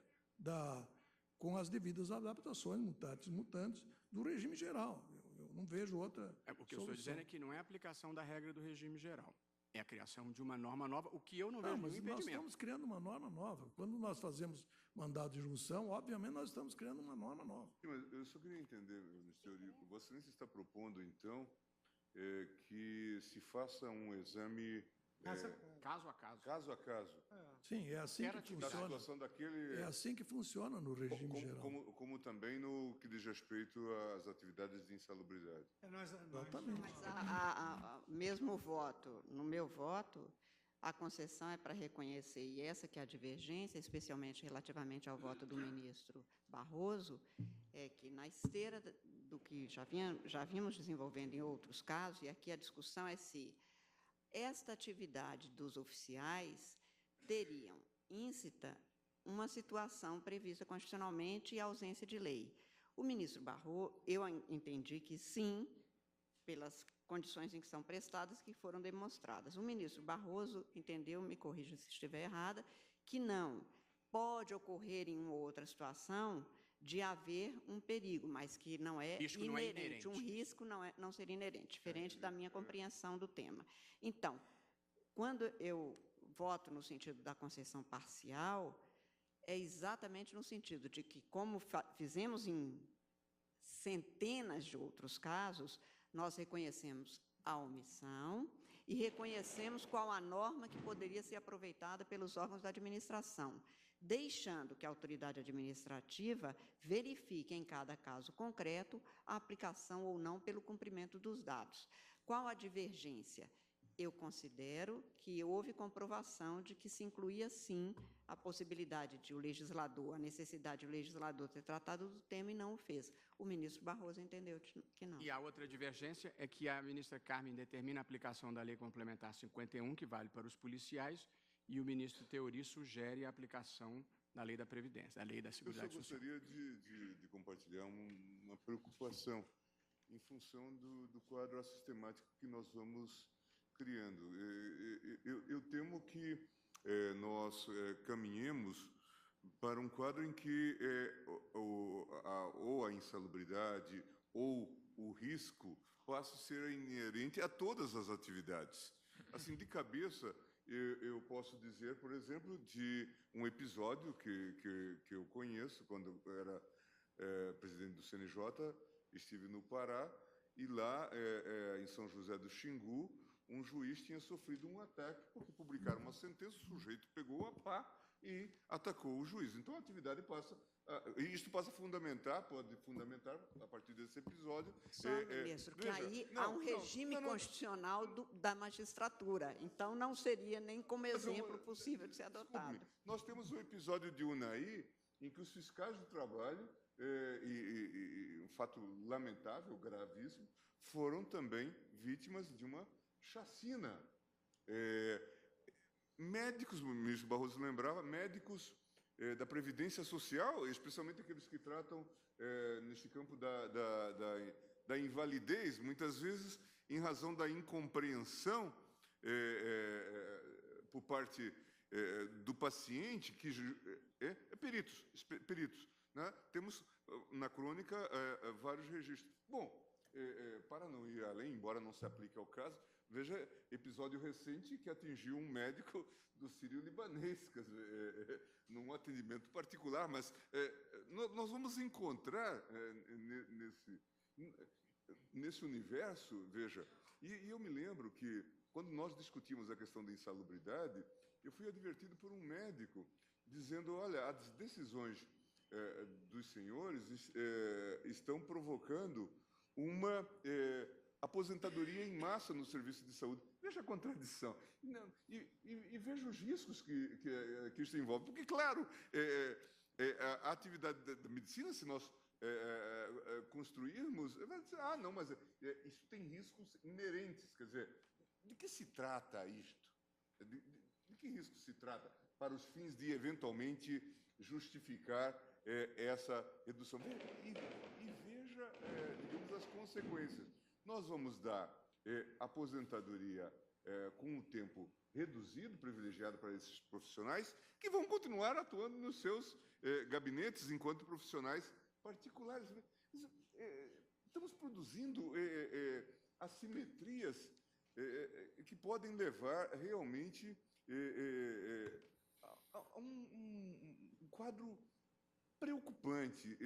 com as devidas adaptações, mutantes, do regime geral. Eu não vejo outra O que eu estou dizendo é que não é a aplicação da regra do regime geral. É a criação de uma norma nova, o que eu não vejo mas nenhum impedimento. nós estamos criando uma norma nova. Quando nós fazemos mandado de junção, obviamente nós estamos criando uma norma nova. Sim, mas eu só queria entender, ministro Eurico, Vossa Excelência está propondo, então, que se faça um exame Caso a caso. caso a caso, Sim, é assim que da funciona. situação daquele... É assim que funciona no regime geral. Como também no que diz respeito às atividades de insalubridade. Exatamente. Mas mesmo voto, no meu voto, a concessão é para reconhecer, e essa que é a divergência, especialmente relativamente ao voto do ministro Barroso, é que na esteira do que já vimos desenvolvendo em outros casos, e aqui a discussão é se esta atividade dos oficiais teriam íncita uma situação prevista constitucionalmente e ausência de lei. O ministro Barroso, eu entendi que sim, pelas condições em que são prestadas, que foram demonstradas. O ministro Barroso entendeu, me corrija se estiver errada, que não pode ocorrer em uma outra situação de haver um perigo, mas que não é Risco inerente. não é inerente. Um risco não seria inerente, diferente da minha compreensão do tema. Então, quando eu voto no sentido da concessão parcial, é exatamente no sentido de que, como fizemos em centenas de outros casos, nós reconhecemos a omissão e reconhecemos qual a norma que poderia ser aproveitada pelos órgãos da administração, deixando que a autoridade administrativa verifique em cada caso concreto a aplicação ou não pelo cumprimento dos dados. Qual a divergência? Eu considero que houve comprovação de que se incluía, sim, a possibilidade de o legislador, a necessidade de o legislador ter tratado do tema e não o fez. O ministro Barroso entendeu que não. E a outra divergência é que a ministra Carmen determina a aplicação da Lei Complementar 51, que vale para os policiais, e o ministro Teori sugere a aplicação da Lei da Previdência, da Lei da Seguridade Social. Eu só gostaria de compartilhar uma preocupação em função do quadro assistemático que nós vamos criando. Eu temo que nós caminhemos para um quadro em que ou a insalubridade ou o risco passe a ser inerente a todas as atividades. Assim, de cabeça, eu posso dizer, por exemplo, de um episódio que eu conheço, quando eu era presidente do CNJ, estive no Pará, e lá, em São José do Xingu, um juiz tinha sofrido um ataque, porque publicaram uma sentença, o sujeito pegou a pá e atacou o juiz. Então, a atividade passa... Isto pode fundamentar, a partir desse episódio... Só, ministro, que aí há um regime constitucional da magistratura. Então, não seria nem como exemplo possível de ser adotado. Desculpe, nós temos um episódio de Unai, em que os fiscais do trabalho, um fato lamentável, gravíssimo, foram também vítimas de uma chacina. Médicos, o ministro Barroso lembrava, médicos da Previdência Social, especialmente aqueles que tratam neste campo da invalidez, muitas vezes em razão da incompreensão por parte do paciente, que peritos, né? Temos na crônica vários registros. Bom, para não ir além, embora não se aplique ao caso, veja episódio recente que atingiu um médico do sírio-libanês, num atendimento particular, mas nós vamos encontrar nesse universo, veja, e eu me lembro que, quando nós discutimos a questão da insalubridade, eu fui advertido por um médico, dizendo, olha, as decisões dos senhores estão provocando uma aposentadoria em massa no serviço de saúde. Veja a contradição. E veja os riscos que isso envolve. Porque, claro, a atividade da medicina, se nós construirmos... não, mas isso tem riscos inerentes. Quer dizer, de que se trata isto? De que risco se trata para os fins de, eventualmente, justificar essa redução? E veja, digamos, as consequências. Nós vamos dar aposentadoria com o tempo reduzido, privilegiado para esses profissionais, que vão continuar atuando nos seus gabinetes enquanto profissionais particulares. Estamos produzindo assimetrias que podem levar realmente a um quadro preocupante.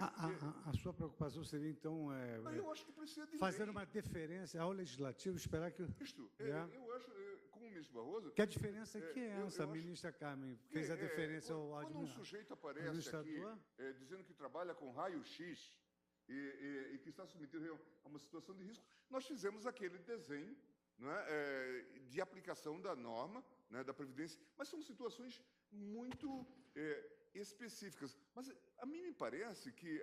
A sua preocupação seria, então, eu acho que precisa de fazer lei. uma deferência ao Legislativo, esperar que... Eu acho, como o ministro Barroso... Que a diferença aqui é essa, a ministra Carmen fez a deferência ao quando um sujeito aparece aqui dizendo que trabalha com raio-x e que está submetido a uma situação de risco, nós fizemos aquele desenho, não é, de aplicação da norma, né, da Previdência, mas são situações muito específicas. Mas a mim me parece que,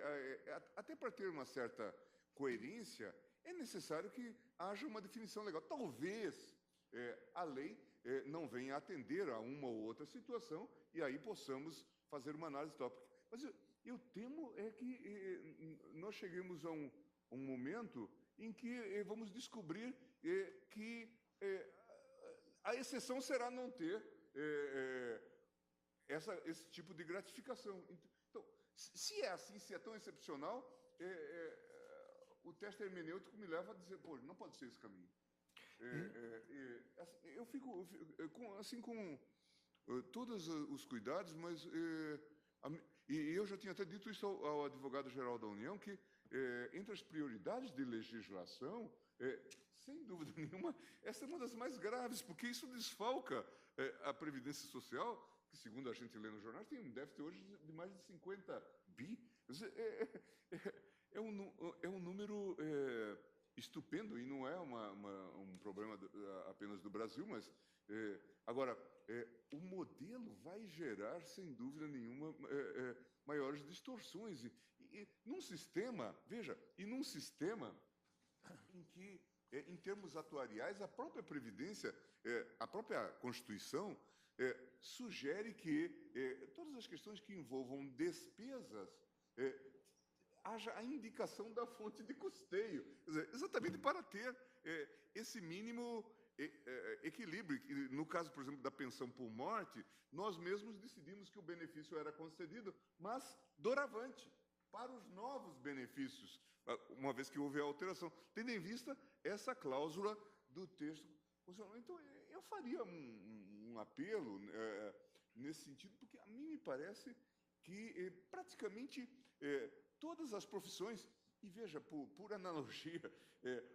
até para ter uma certa coerência, é necessário que haja uma definição legal. Talvez a lei não venha atender a uma ou outra situação e aí possamos fazer uma análise tópica. Mas eu temo que nós cheguemos a um momento em que vamos descobrir que a exceção será não ter esse tipo de gratificação. Então, se é assim, se é tão excepcional, o teste hermenêutico me leva a dizer, pô, não pode ser esse caminho. Eu fico com todos os cuidados, mas... E eu já tinha até dito isso ao advogado-geral da União, que entre as prioridades de legislação, sem dúvida nenhuma, essa é uma das mais graves, porque isso desfalca a Previdência Social, que, segundo a gente lê no jornal, tem um déficit hoje de mais de 50 bi. É um número estupendo, e não é um problema apenas do Brasil, mas... Agora, o modelo vai gerar, sem dúvida nenhuma, maiores distorções. E num sistema, veja, num sistema em que, em termos atuariais, a própria Previdência, a própria Constituição, sugere que todas as questões que envolvam despesas haja a indicação da fonte de custeio. Quer dizer, exatamente para ter esse mínimo equilíbrio. No caso, por exemplo, da pensão por morte, nós mesmos decidimos que o benefício era concedido, mas doravante, para os novos benefícios, uma vez que houve a alteração, tendo em vista essa cláusula do texto constitucional. Então, eu faria um apelo nesse sentido, porque a mim me parece que praticamente todas as profissões, E veja, por analogia,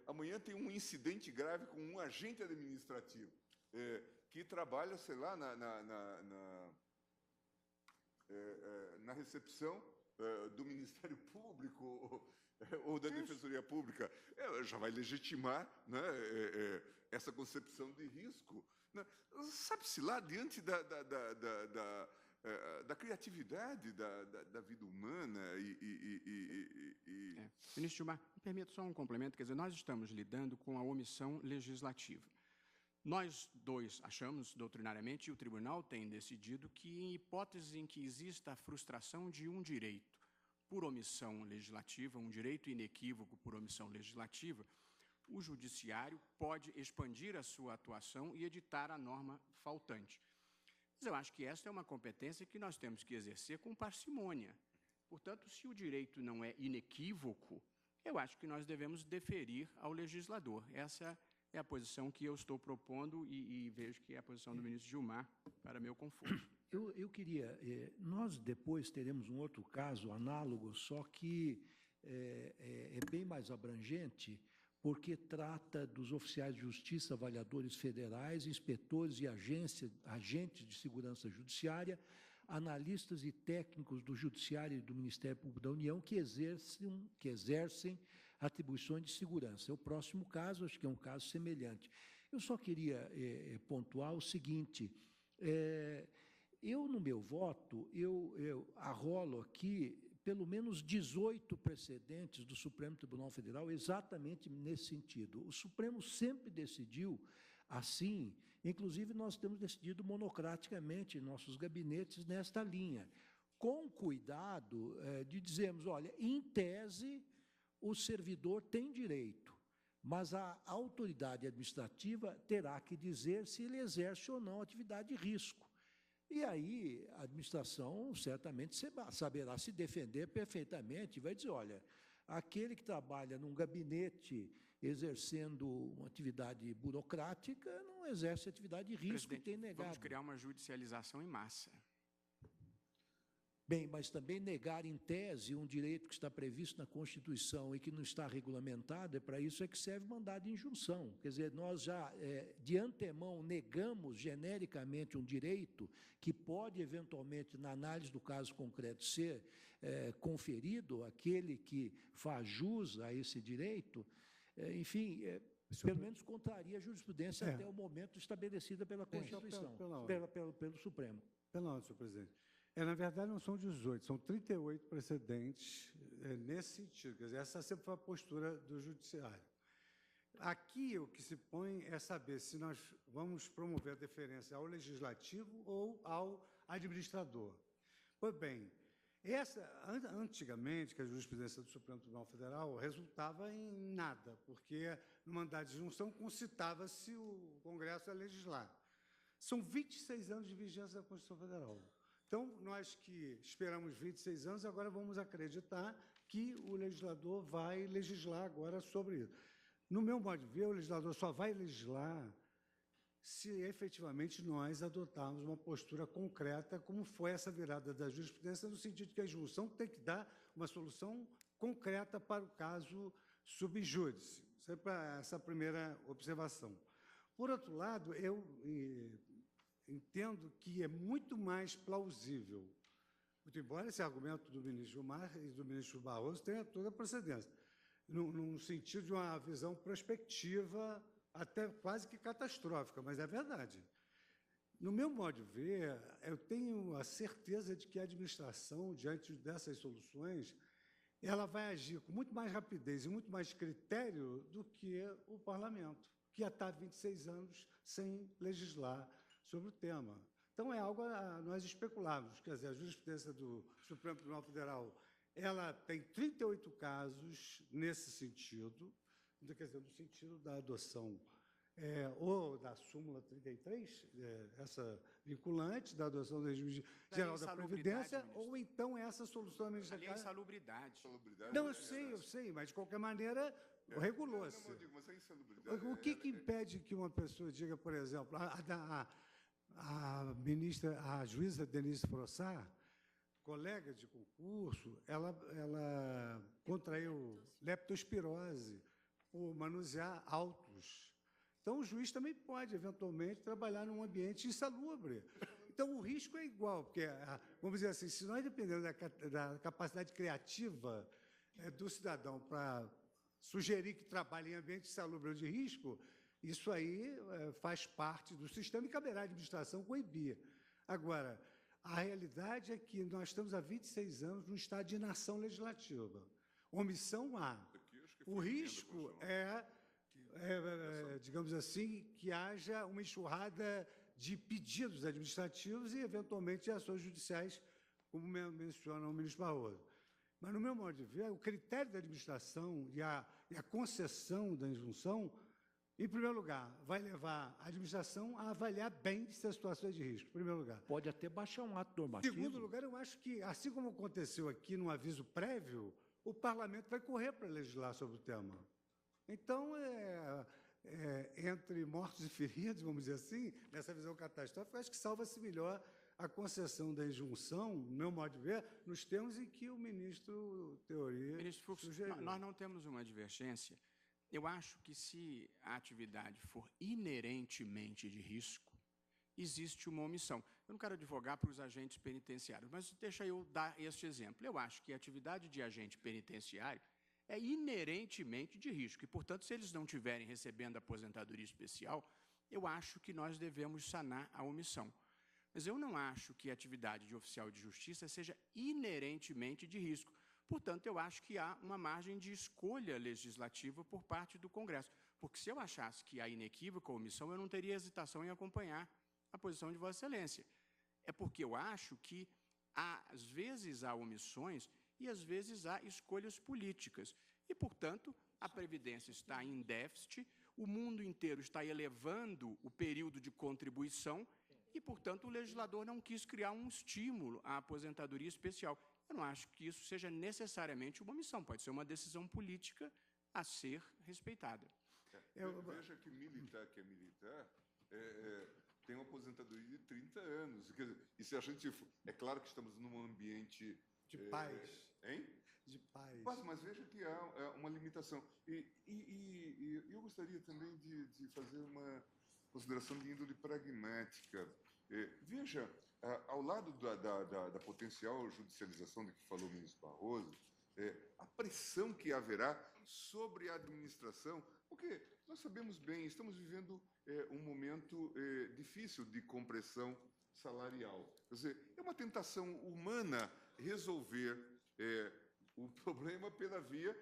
amanhã tem um incidente grave com um agente administrativo que trabalha, sei lá, na recepção do Ministério Público ou da Defensoria Pública. Já vai legitimar, né, essa concepção de risco. Né? Sabe-se lá, diante da criatividade da vida humana Ministro Gilmar, me permita só um complemento, quer dizer, nós estamos lidando com a omissão legislativa. Nós dois achamos, doutrinariamente, e o tribunal tem decidido que, em hipóteses em que exista a frustração de um direito por omissão legislativa, um direito inequívoco por omissão legislativa, o judiciário pode expandir a sua atuação e editar a norma faltante. Mas eu acho que esta é uma competência que nós temos que exercer com parcimônia. Portanto, se o direito não é inequívoco, eu acho que nós devemos deferir ao legislador. Essa é a posição que eu estou propondo e vejo que é a posição do ministro Gilmar, para meu conforto. Eu queria... nós depois teremos um outro caso análogo, só que é bem mais abrangente, porque trata dos oficiais de justiça, avaliadores federais, inspetores e agentes de segurança judiciária, analistas e técnicos do Judiciário e do Ministério Público da União que exercem atribuições de segurança. O próximo caso, acho que é um caso semelhante. Eu só queria pontuar o seguinte, no meu voto, eu arrolo aqui pelo menos 18 precedentes do Supremo Tribunal Federal exatamente nesse sentido. O Supremo sempre decidiu assim, inclusive nós temos decidido monocraticamente em nossos gabinetes nesta linha, com cuidado de dizermos, olha, em tese, o servidor tem direito, mas a autoridade administrativa terá que dizer se ele exerce ou não atividade de risco. E aí a administração certamente saberá se defender perfeitamente, vai dizer, olha, aquele que trabalha num gabinete exercendo uma atividade burocrática não exerce atividade de risco e tem negado. Vamos criar uma judicialização em massa. Bem, mas também negar em tese um direito que está previsto na Constituição e que não está regulamentado, para isso é que serve mandado de injunção. Quer dizer, nós já, de antemão, negamos genericamente um direito que pode, eventualmente, na análise do caso concreto, ser conferido àquele que faz jus a esse direito, enfim, pelo menos contraria a jurisprudência até o momento estabelecida pela Constituição, pelo Supremo. Pela ordem, senhor presidente. Na verdade, não são 18, são 38 precedentes nesse sentido. Quer dizer, essa sempre foi a postura do Judiciário. Aqui, o que se põe é saber se nós vamos promover a deferência ao Legislativo ou ao administrador. Pois bem, antigamente, que a jurisprudência do Supremo Tribunal Federal resultava em nada, porque no mandado de injunção concitava-se o Congresso a legislar. São 26 anos de vigência da Constituição Federal. Então, nós que esperamos 26 anos, agora vamos acreditar que o legislador vai legislar agora sobre isso. No meu modo de ver, o legislador só vai legislar se efetivamente nós adotarmos uma postura concreta, como foi essa virada da jurisprudência, no sentido que a injunção tem que dar uma solução concreta para o caso sub iudice. Essa é a primeira observação. Por outro lado, eu entendo que é muito mais plausível, muito embora esse argumento do ministro Gilmar e do ministro Barroso tenha toda a procedência, no sentido de uma visão prospectiva, até quase que catastrófica, mas é verdade. No meu modo de ver, eu tenho a certeza de que a administração, diante dessas soluções, ela vai agir com muito mais rapidez e muito mais critério do que o parlamento, que já está há 26 anos sem legislar sobre o tema. Então, é algo a nós especularmos. Quer dizer, a jurisprudência do Supremo Tribunal Federal, ela tem 38 casos nesse sentido, quer dizer, no sentido da adoção ou da súmula 33, essa vinculante, da adoção do regime geral da Previdência, ou então essa solução administrativa. A lei insalubridade. Não, eu sei, mas, de qualquer maneira, regulou-se. O que impede que uma pessoa diga, por exemplo, a juíza Denise Frossard, colega de concurso, ela contraiu leptospirose por manusear autos. Então, o juiz também pode, eventualmente, trabalhar num ambiente insalubre. Então, o risco é igual, porque, vamos dizer assim, se nós dependemos da capacidade criativa do cidadão para sugerir que trabalhe em ambiente insalubre ou de risco, isso aí faz parte do sistema e caberá à administração coibir. Agora, a realidade é que nós estamos há 26 anos num estado de inação legislativa. Omissão há. O risco digamos assim, que haja uma enxurrada de pedidos administrativos e, eventualmente, de ações judiciais, como menciona o ministro Barroso. Mas, no meu modo de ver, o critério da administração e a concessão da injunção, em primeiro lugar, vai levar a administração a avaliar bem se a situação é de risco, em primeiro lugar. Pode até baixar um ato Em normativo. segundo lugar, eu acho que, assim como aconteceu aqui no aviso prévio, o parlamento vai correr para legislar sobre o tema. Então, entre mortos e feridos, vamos dizer assim, nessa visão catastrófica, acho que salva-se melhor a concessão da injunção, no meu modo de ver, nos termos em que o ministro Teori Ministro Fux, sugeriu. nós não temos uma divergência. Eu acho que, se a atividade for inerentemente de risco, existe uma omissão. Eu não quero advogar para os agentes penitenciários, mas deixa eu dar este exemplo. Eu acho que a atividade de agente penitenciário é inerentemente de risco. E, portanto, se eles não estiverem recebendo aposentadoria especial, eu acho que nós devemos sanar a omissão. Mas eu não acho que a atividade de oficial de justiça seja inerentemente de risco. Portanto, eu acho que há uma margem de escolha legislativa por parte do Congresso. Porque, se eu achasse que há inequívoca omissão, eu não teria hesitação em acompanhar a posição de Vossa Excelência. É porque eu acho que, às vezes, há omissões e, às vezes, há escolhas políticas. E, portanto, a Previdência está em déficit, o mundo inteiro está elevando o período de contribuição e, portanto, o legislador não quis criar um estímulo à aposentadoria especial. Eu não acho que isso seja necessariamente uma omissão, pode ser uma decisão política a ser respeitada. Veja que militar tem uma aposentadoria de 30 anos. Quer dizer, e se a gente... É claro que estamos num ambiente... De paz. Hein? De paz. Mas veja que há uma limitação. E eu gostaria também de fazer uma consideração de índole pragmática. Veja, ao lado da potencial judicialização de que falou o ministro Barroso, a pressão que haverá sobre a administração, porque nós sabemos bem, estamos vivendo um momento difícil de compressão salarial. Quer dizer, é uma tentação humana resolver o problema pela via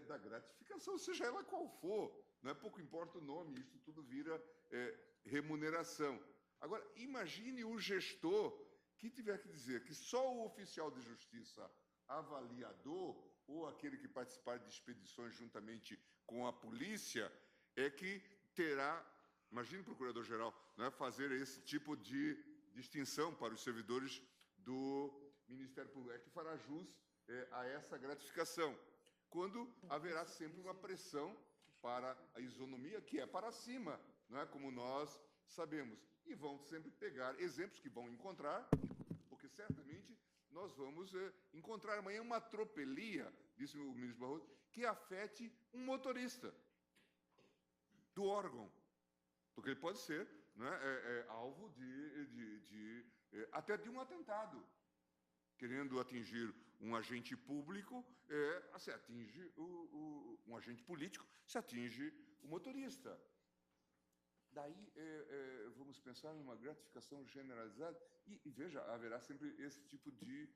da gratificação, seja ela qual for. Não é pouco importa o nome, isso tudo vira remuneração. Agora, imagine o gestor que tiver que dizer que só o oficial de justiça avaliador ou aquele que participar de expedições juntamente com a polícia é que terá, imagine o procurador-geral, né, fazer esse tipo de distinção para os servidores do Ministério Público, é que fará jus a essa gratificação, quando haverá sempre uma pressão para a isonomia, que é para cima, não é, como nós sabemos. E vão sempre pegar exemplos que vão encontrar, porque certamente nós vamos encontrar amanhã uma atropelia, disse o ministro Barroso, que afete um motorista do órgão, porque ele pode ser, né, alvo até de um atentado, querendo atingir um agente público, se atinge um agente político, se atinge o motorista. Daí, vamos pensar numa gratificação generalizada e, veja, haverá sempre esse tipo de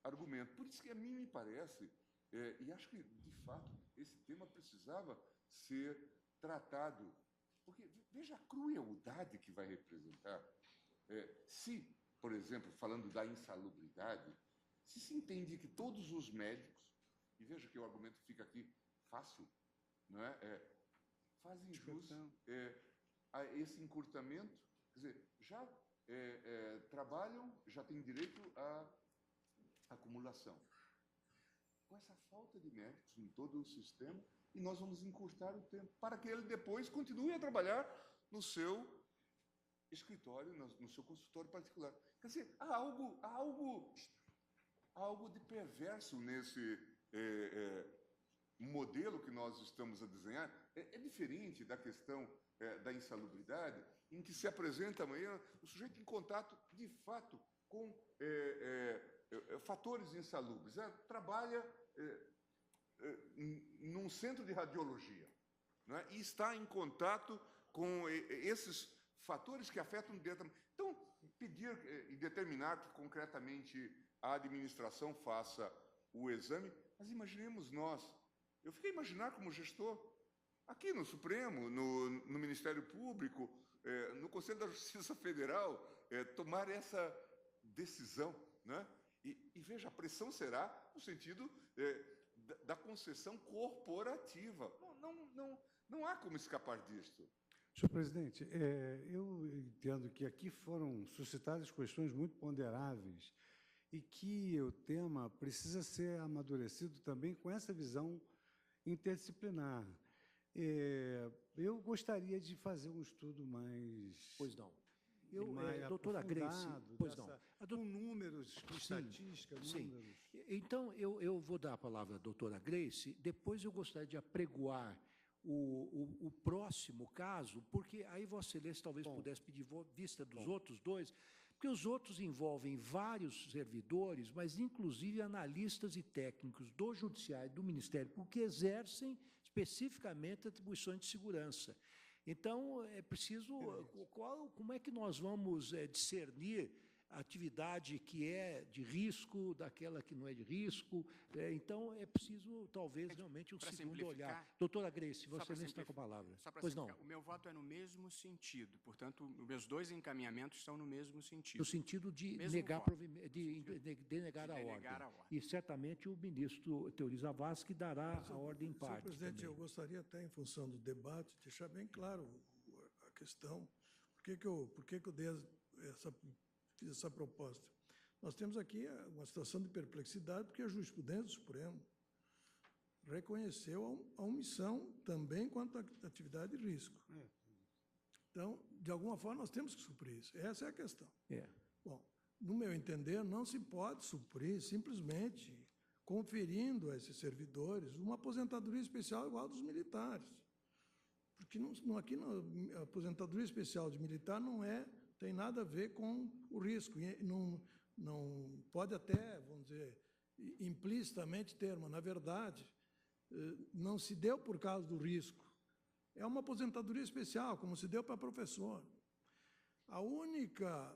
argumento. Por isso que a mim me parece, e acho que, de fato, esse tema precisava ser tratado, porque, veja a crueldade que vai representar. Se, por exemplo, falando da insalubridade, se entende que todos os médicos, e veja que o argumento fica aqui fácil, não é? Fazem jus a esse encurtamento, quer dizer, já trabalham, já têm direito à acumulação. Com essa falta de médicos em todo o sistema, e nós vamos encurtar o tempo para que ele depois continue a trabalhar no seu escritório, no seu consultório particular. Quer dizer, há algo algo de perverso nesse modelo que nós estamos a desenhar. É diferente da questão da insalubridade, em que se apresenta amanhã o sujeito em contato, de fato, com fatores insalubres. Trabalha num centro de radiologia, não é? E está em contato com esses fatores que afetam diretamente. Então, pedir e determinar que concretamente a administração faça o exame, mas imaginemos nós. Eu fiquei a imaginar como gestor, aqui no Supremo, no Ministério Público, no Conselho da Justiça Federal, tomar essa decisão, né? E veja, a pressão será no sentido da concessão corporativa. Não há como escapar disto. Senhor presidente, eu entendo que aqui foram suscitadas questões muito ponderáveis e que o tema precisa ser amadurecido também com essa visão interdisciplinar. Eu gostaria de fazer um estudo mais... Pois não. Doutora Grace, pois não. Com números, com estatística, números. Então, eu vou dar a palavra à doutora Grace, depois eu gostaria de apregoar o próximo caso, porque aí Vossa Excelência talvez pudesse pedir vista dos outros dois, porque os outros envolvem vários servidores, mas inclusive analistas e técnicos do Judiciário e do Ministério Público que exercem especificamente atribuições de segurança. Então, é preciso... Como é que nós vamos discernir a atividade que é de risco daquela que não é de risco? Então, é preciso, talvez, realmente um segundo olhar. Doutora Grace, você nem está com a palavra. Pois não. O meu voto é no mesmo sentido. Portanto, os meus dois encaminhamentos são no mesmo sentido. No sentido de denegar a ordem. E, certamente, o ministro Teori Zavascki dará a ordem em parte. Senhor presidente, também. eu gostaria até, em função do debate, deixar bem claro a questão. Por que eu fiz essa proposta? Nós temos aqui uma situação de perplexidade, porque a jurisprudência do Supremo reconheceu a omissão também quanto à atividade de risco. Então, de alguma forma, nós temos que suprir isso. Essa é a questão. Bom, no meu entender, não se pode suprir simplesmente conferindo a esses servidores uma aposentadoria especial igual a dos militares. Porque aqui a aposentadoria especial de militar não tem nada a ver com o risco. E não pode até, vamos dizer, implicitamente ter, mas, na verdade, não se deu por causa do risco. É uma aposentadoria especial, como se deu para professor. A única,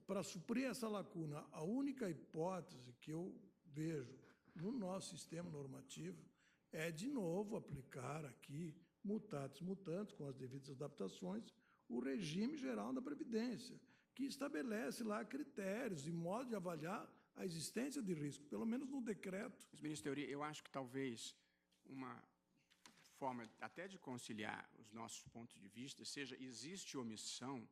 para suprir essa lacuna, a única hipótese que eu vejo no nosso sistema normativo é, de novo, aplicar aqui, mutatis mutandis, com as devidas adaptações, o regime geral da Previdência, que estabelece lá critérios e modo de avaliar a existência de risco, pelo menos no decreto. Mas, ministro Teori, eu acho que talvez uma forma até de conciliar os nossos pontos de vista seja, existe omissão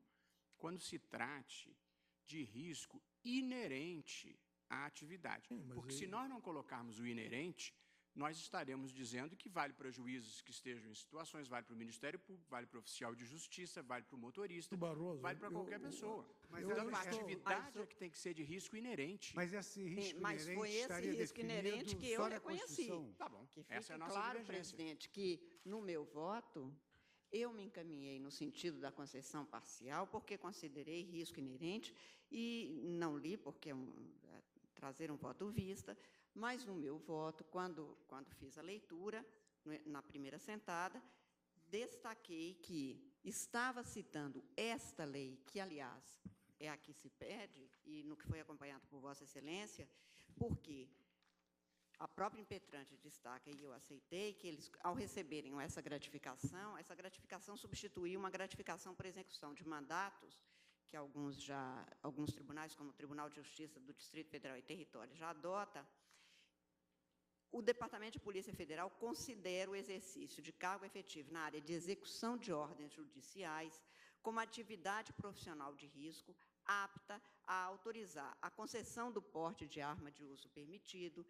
quando se trate de risco inerente à atividade. Porque se nós não colocarmos o inerente, nós estaremos dizendo que vale para juízes que estejam em situações, vale para o Ministério Público, vale para o oficial de justiça, vale para o motorista, vale para qualquer pessoa. Então, a atividade é que tem que ser de risco inerente. Mas esse risco mas inerente foi esse estaria risco inerente que eu reconheci. Tá bom, que essa é a nossa claro, divergência. presidente, que no meu voto eu me encaminhei no sentido da concessão parcial porque considerei risco inerente e não li porque trazer um voto vista, mas no meu voto, quando fiz a leitura, na primeira sentada, destaquei que estava citando esta lei, que, aliás, é a que se pede, e no que foi acompanhado por Vossa Excelência, porque a própria impetrante destaca, e eu aceitei, que eles, ao receberem essa gratificação substituiu uma gratificação por execução de mandatos, que alguns tribunais, como o Tribunal de Justiça do Distrito Federal e Território, já adota. O Departamento de Polícia Federal considera o exercício de cargo efetivo na área de execução de ordens judiciais como atividade profissional de risco apta a autorizar a concessão do porte de arma de uso permitido,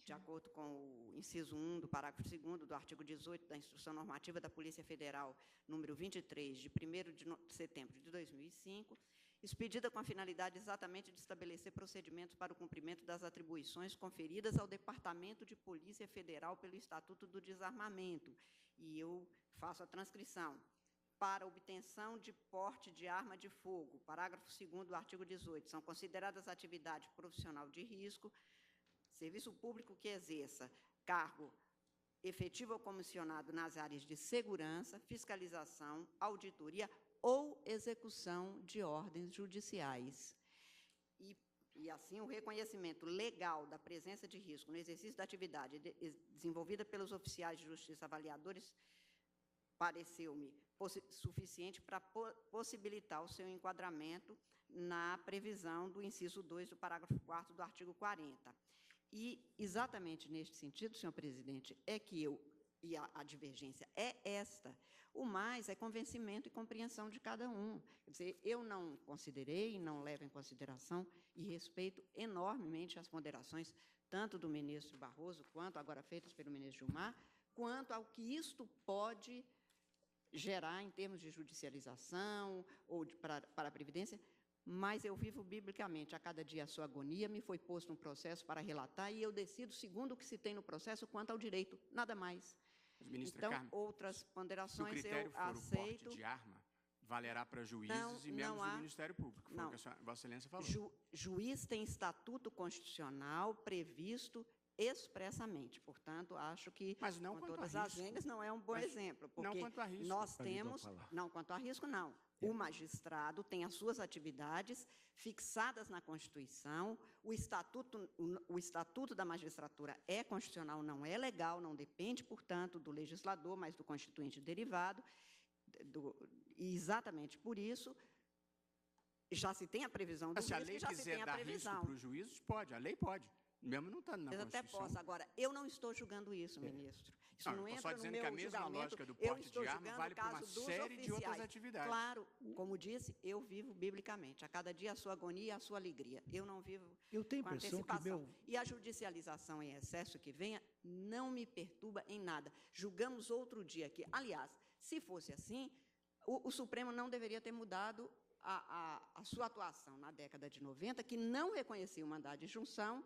de acordo com o inciso 1 do parágrafo 2º do artigo 18 da Instrução Normativa da Polícia Federal, número 23, de 1º de setembro de 2005, expedida com a finalidade exatamente de estabelecer procedimentos para o cumprimento das atribuições conferidas ao Departamento de Polícia Federal pelo Estatuto do Desarmamento. E eu faço a transcrição. Para obtenção de porte de arma de fogo, parágrafo 2º do artigo 18, são consideradas atividade profissional de risco, serviço público que exerça cargo efetivo ou comissionado nas áreas de segurança, fiscalização, auditoria ou execução de ordens judiciais. E assim, o reconhecimento legal da presença de risco no exercício da atividade desenvolvida pelos oficiais de justiça avaliadores pareceu-me suficiente para possibilitar o seu enquadramento na previsão do inciso 2 do parágrafo 4º do artigo 40. E, exatamente neste sentido, senhor presidente, é que e a divergência é esta. O mais é convencimento e compreensão de cada um. Quer dizer, eu não considerei, não levo em consideração, e respeito enormemente as ponderações, tanto do ministro Barroso, quanto agora feitas pelo ministro Gilmar, quanto ao que isto pode gerar em termos de judicialização ou para a Previdência, mas eu vivo biblicamente, a cada dia a sua agonia, me foi posto um processo para relatar e eu decido segundo o que se tem no processo quanto ao direito, nada mais. Ministra Então, Carmen, outras ponderações se o critério eu for aceito. o porte de arma, valerá para juízes e membros do Ministério Público, foi o que a Vossa Excelência falou. Juiz tem estatuto constitucional previsto expressamente. Portanto, acho que, mas não com quanto todas a as regras, não é um bom exemplo. Porque não quanto a risco. nós temos... Não, quanto a risco, não. O magistrado tem as suas atividades fixadas na Constituição, o estatuto da magistratura é constitucional, não é legal, não depende, portanto, do legislador, mas do constituinte derivado, e exatamente por isso, já se tem a previsão do se a risco, lei já se quiser tem a dar previsão. risco para os juízes, pode, a lei pode, mesmo não estando na Eu até Constituição. posso. Agora, eu não estou julgando isso, ministro. Isso não entra só no dizendo meu que a mesma julgamento. lógica do Eu porte estou de arma julgando vale o para uma caso dos série de outras oficiais. atividades. Claro, como disse, eu vivo biblicamente. A cada dia a sua agonia e a sua alegria. Eu não vivo eu tenho com impressão antecipação. que E a judicialização em excesso que venha não me perturba em nada. Julgamos outro dia que, aliás, se fosse assim, o Supremo não deveria ter mudado a sua atuação na década de 90, que não reconhecia o mandado de junção.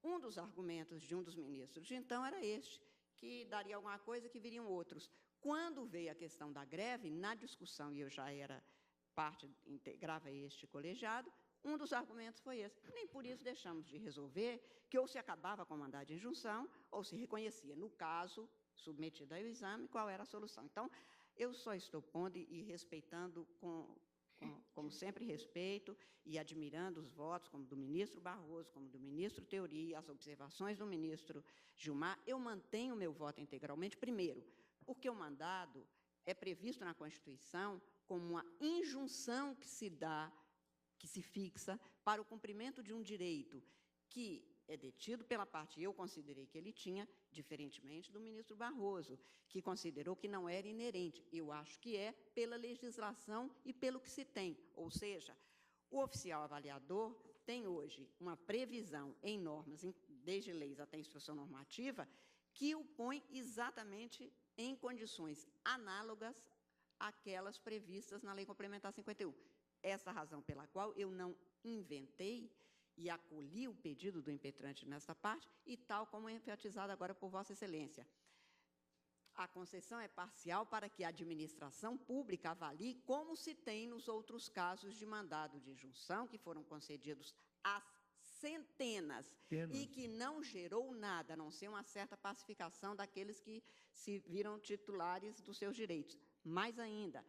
Um dos argumentos de um dos ministros de então era este, que daria alguma coisa que viriam outros. Quando veio a questão da greve, na discussão, e eu já era parte, integrava este colegiado, um dos argumentos foi esse. Nem por isso deixamos de resolver que ou se acabava com o mandado de injunção, ou se reconhecia, no caso, submetido ao exame, qual era a solução. Então, eu só estou pondo e respeitando como sempre respeito e admirando os votos, como do ministro Barroso, como do ministro Teori, as observações do ministro Gilmar, eu mantenho o meu voto integralmente, primeiro, porque o mandado é previsto na Constituição como uma injunção que se dá, que se fixa para o cumprimento de um direito que é detido pela parte, eu considerei que ele tinha, diferentemente do ministro Barroso, que considerou que não era inerente. Eu acho que é pela legislação e pelo que se tem. Ou seja, o oficial avaliador tem hoje uma previsão em normas, desde leis até instrução normativa, que o põe exatamente em condições análogas àquelas previstas na Lei Complementar 51. Essa é a razão pela qual eu não inventei e acolhi o pedido do impetrante nesta parte, e tal como é enfatizado agora por Vossa Excelência. A concessão é parcial para que a administração pública avalie como se tem nos outros casos de mandado de injunção, que foram concedidos às centenas, e que não gerou nada, a não ser uma certa pacificação daqueles que se viram titulares dos seus direitos. Mais ainda,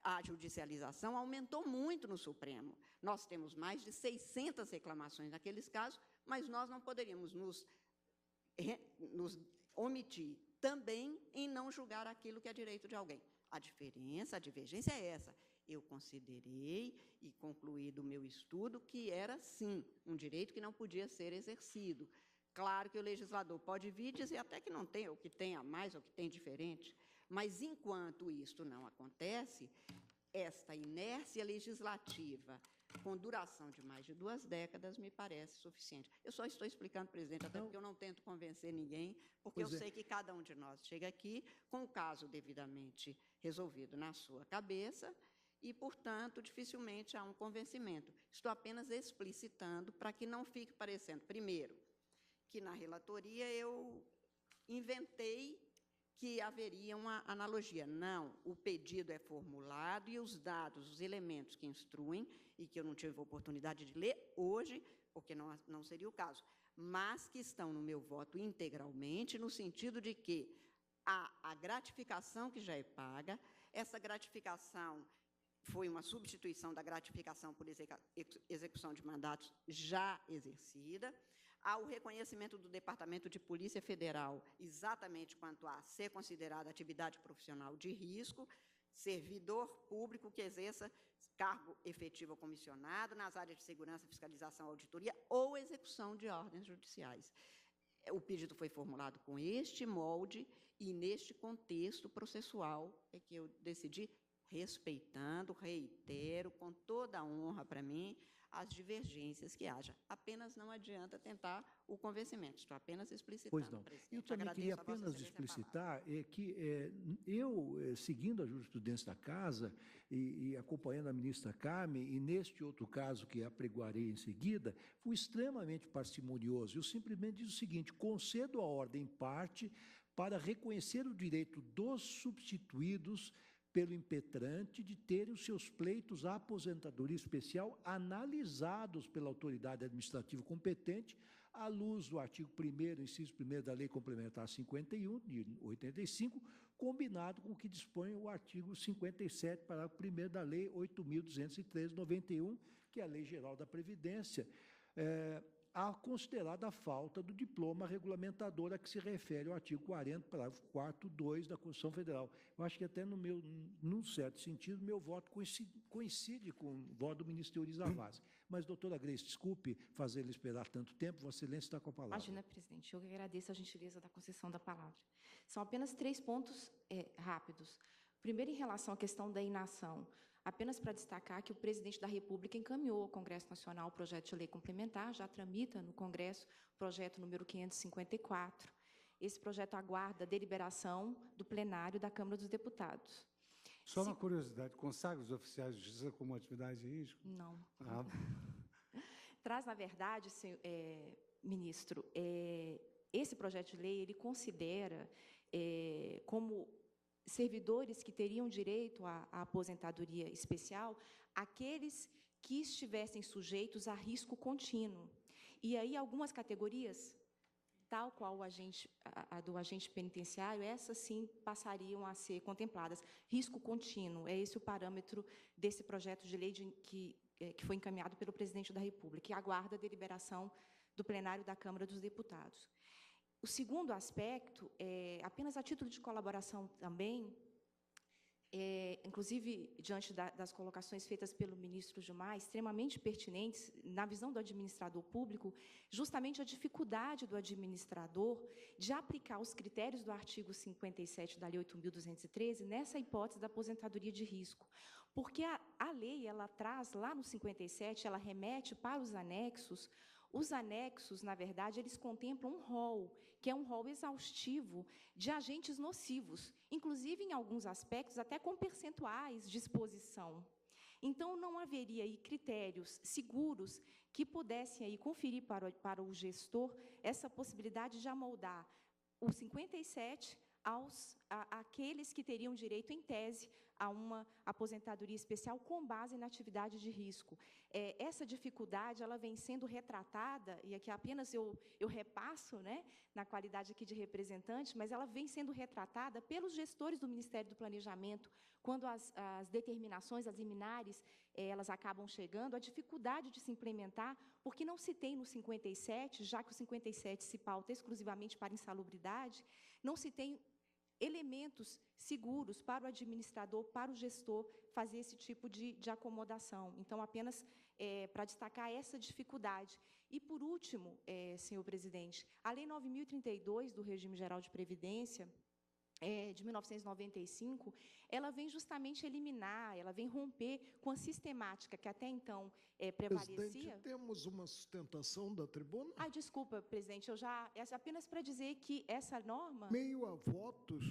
a judicialização aumentou muito no Supremo. Nós temos mais de 600 reclamações naqueles casos, mas nós não poderíamos nos omitir também em não julgar aquilo que é direito de alguém. A divergência é essa. Eu considerei e concluí do meu estudo que era, sim, um direito que não podia ser exercido. Claro que o legislador pode vir dizer até que não tem, ou que tem a mais, ou que tem diferente, mas, enquanto isto não acontece, esta inércia legislativa, com duração de mais de 2 décadas, me parece suficiente. Eu só estou explicando, presidente, até porque eu não tento convencer ninguém, porque eu sei que cada um de nós chega aqui com o caso devidamente resolvido na sua cabeça e, portanto, dificilmente há um convencimento. Estou apenas explicitando para que não fique parecendo, primeiro, que na relatoria eu inventei que haveria uma analogia. Não, o pedido é formulado e os dados, os elementos que instruem, e que eu não tive a oportunidade de ler hoje, porque não seria o caso, mas que estão no meu voto integralmente, no sentido de que a gratificação que já é paga, essa gratificação foi uma substituição da gratificação por execução de mandatos já exercida, há o reconhecimento do Departamento de Polícia Federal, exatamente quanto a ser considerada atividade profissional de risco, servidor público que exerça cargo efetivo ou comissionado nas áreas de segurança, fiscalização, auditoria ou execução de ordens judiciais. O pedido foi formulado com este molde e neste contexto processual é que eu decidi, respeitando, reitero, com toda a honra para mim, as divergências que haja. Apenas não adianta tentar o convencimento. Estou apenas explicitando. Pois não. Eu também queria apenas explicitar que eu, seguindo a jurisprudência da Casa e acompanhando a ministra Carmen, e neste outro caso que apregoarei em seguida, fui extremamente parcimonioso. Eu simplesmente digo o seguinte: concedo a ordem em parte para reconhecer o direito dos substituídos pelo impetrante de terem os seus pleitos à aposentadoria especial analisados pela autoridade administrativa competente, à luz do artigo 1º, inciso 1º da Lei Complementar 51, de 85, combinado com o que dispõe o artigo 57, parágrafo 1º da Lei 8.213/91, que é a Lei Geral da Previdência, a considerada a falta do diploma regulamentador a que se refere o artigo 40, parágrafo 4º, 2 da Constituição Federal. Eu acho que até num certo sentido, meu voto coincide com o voto do ministro Euriz Zavascki. Mas, doutora Grace, desculpe fazê-la esperar tanto tempo, Vossa Excelência está com a palavra. Imagina, presidente, eu que agradeço a gentileza da concessão da palavra. São apenas 3 pontos rápidos. Primeiro, em relação à questão da inação, apenas para destacar que o presidente da República encaminhou ao Congresso Nacional o projeto de lei complementar, já tramita no Congresso o projeto número 554. Esse projeto aguarda a deliberação do plenário da Câmara dos Deputados. Só uma curiosidade, consagra os oficiais de justiça como atividade de risco? Não. Ah. Traz, na verdade, ministro, esse projeto de lei, ele considera como servidores que teriam direito à aposentadoria especial aqueles que estivessem sujeitos a risco contínuo. E aí, algumas categorias, tal qual a do agente penitenciário, essas sim passariam a ser contempladas. Risco contínuo, é esse o parâmetro desse projeto de lei que foi encaminhado pelo presidente da República, e aguarda a deliberação do plenário da Câmara dos Deputados. O segundo aspecto, apenas a título de colaboração também, inclusive diante das colocações feitas pelo ministro Gilmar, extremamente pertinentes, na visão do administrador público, justamente a dificuldade do administrador de aplicar os critérios do artigo 57 da Lei 8.213 nessa hipótese da aposentadoria de risco. Porque a lei, ela traz, lá no 57, ela remete para os anexos. Os anexos, na verdade, eles contemplam um rol, que é um rol exaustivo de agentes nocivos, inclusive, em alguns aspectos, até com percentuais de exposição. Então, não haveria aí critérios seguros que pudessem aí conferir para o gestor essa possibilidade de amoldar o 57 àqueles que teriam direito, em tese, a uma aposentadoria especial com base na atividade de risco. Essa dificuldade, ela vem sendo retratada, e aqui apenas eu repasso, né, na qualidade aqui de representante, mas ela vem sendo retratada pelos gestores do Ministério do Planejamento, quando as determinações, as liminares, elas acabam chegando, a dificuldade de se implementar, porque não se tem no 57, já que o 57 se pauta exclusivamente para insalubridade, não se tem elementos seguros para o administrador, para o gestor, fazer esse tipo de acomodação. Então, apenas para destacar essa dificuldade. E, por último, senhor presidente, a Lei 9.032 do Regime Geral de Previdência, de 1995, ela vem justamente eliminar, ela vem romper com a sistemática que até então prevalecia. Presidente, temos uma sustentação da tribuna? Desculpa, presidente, apenas para dizer que essa norma... Meio a votos,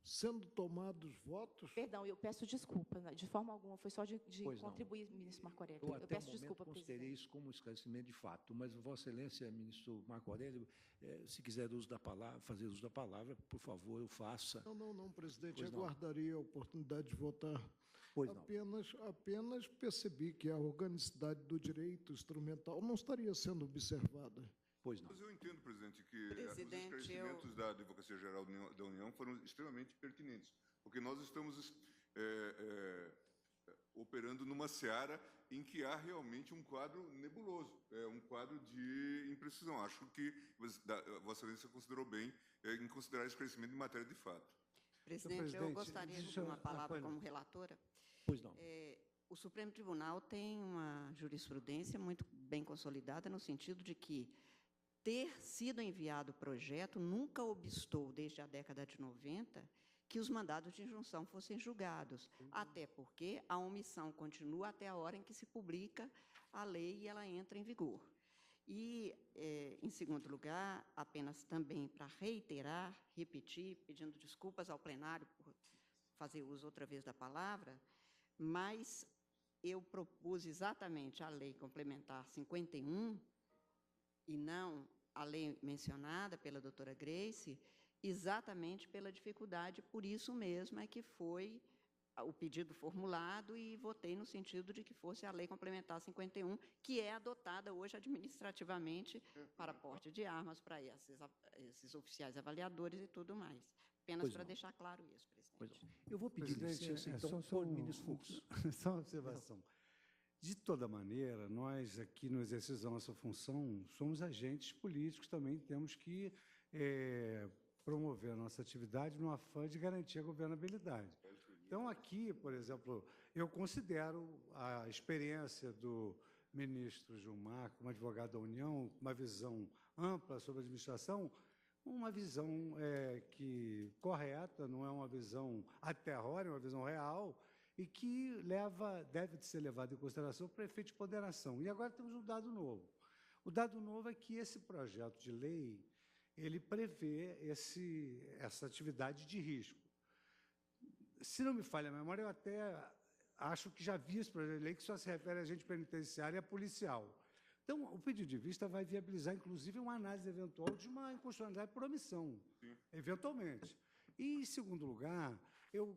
sendo tomados votos... Perdão, eu peço desculpa, de forma alguma, foi só de contribuir, ministro Marco Aurélio. Eu peço desculpa, considerei presidente. isso como esclarecimento de fato, mas Vossa Excelência, ministro Marco Aurélio, se quiser uso da palavra, fazer uso da palavra, por favor, eu faça. Não, presidente, Pois não. aguardaria a oportunidade de votar. Pois não. Apenas percebi que a organicidade do direito instrumental não estaria sendo observada. Pois não. Mas eu entendo, presidente, que Presidente, os esclarecimentos da Advocacia Geral da União foram extremamente pertinentes, porque nós estamos operando numa seara em que há realmente um quadro nebuloso, um quadro de imprecisão. Acho que Vossa Excelência considerou bem em considerar esse crescimento em matéria de fato. Presidente, eu gostaria de uma palavra como relatora. Pois não. O Supremo Tribunal tem uma jurisprudência muito bem consolidada no sentido de que ter sido enviado o projeto nunca obstou, desde a década de 90, que os mandados de injunção fossem julgados, até porque a omissão continua até a hora em que se publica a lei e ela entra em vigor. E, em segundo lugar, apenas também para reiterar, repetir, pedindo desculpas ao plenário por fazer uso outra vez da palavra, mas eu propus exatamente a Lei Complementar 51, e não a lei mencionada pela doutora Grace, exatamente pela dificuldade, por isso mesmo é que foi o pedido formulado e votei no sentido de que fosse a Lei Complementar 51, que é adotada hoje administrativamente para porte de armas, para esses oficiais avaliadores e tudo mais. Apenas para deixar claro isso, presidente. Eu vou pedir licença, então, por ministro Fux. Só uma observação. De toda maneira, nós aqui no exercício da nossa função somos agentes políticos, também temos que promover a nossa atividade no afã de garantir a governabilidade. Então, aqui, por exemplo, eu considero a experiência do ministro Gilmar, como advogado da União, uma visão ampla sobre a administração, uma visão correta, não é uma visão aterror, é uma visão real, e que deve ser levado em consideração para efeito de ponderação. E agora temos um dado novo. O dado novo é que esse projeto de lei, ele prevê essa atividade de risco. Se não me falha a memória, eu até acho que já vi esse projeto de lei que só se refere a agente penitenciário e a policial. Então, o pedido de vista vai viabilizar, inclusive, uma análise eventual de uma inconstitucionalidade por omissão, eventualmente. E, em segundo lugar, eu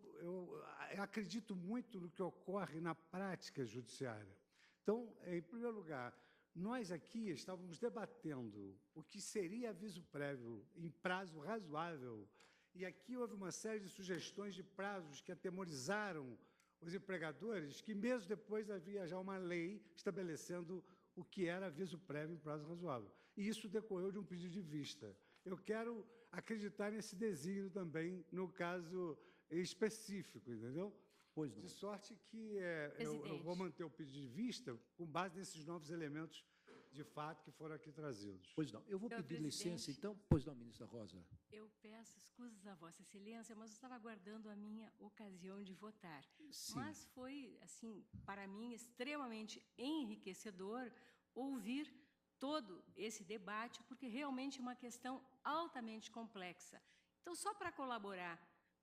acredito muito no que ocorre na prática judiciária. Então, em primeiro lugar, nós aqui estávamos debatendo o que seria aviso prévio em prazo razoável, e aqui houve uma série de sugestões de prazos que atemorizaram os empregadores, que mesmo depois havia já uma lei estabelecendo o que era aviso prévio em prazo razoável. E isso decorreu de um pedido de vista. Eu quero acreditar nesse desígnio também, no caso específico, entendeu? Pois não. De sorte que eu vou manter o pedido de vista com base nesses novos elementos de fato que foram aqui trazidos. Pois não. Eu vou pedir licença, então. Pois não, ministra Rosa. Eu peço escusas a Vossa Excelência, mas eu estava aguardando a minha ocasião de votar. Sim. Mas foi, assim, para mim, extremamente enriquecedor ouvir todo esse debate, porque realmente é uma questão altamente complexa. Então, só para colaborar,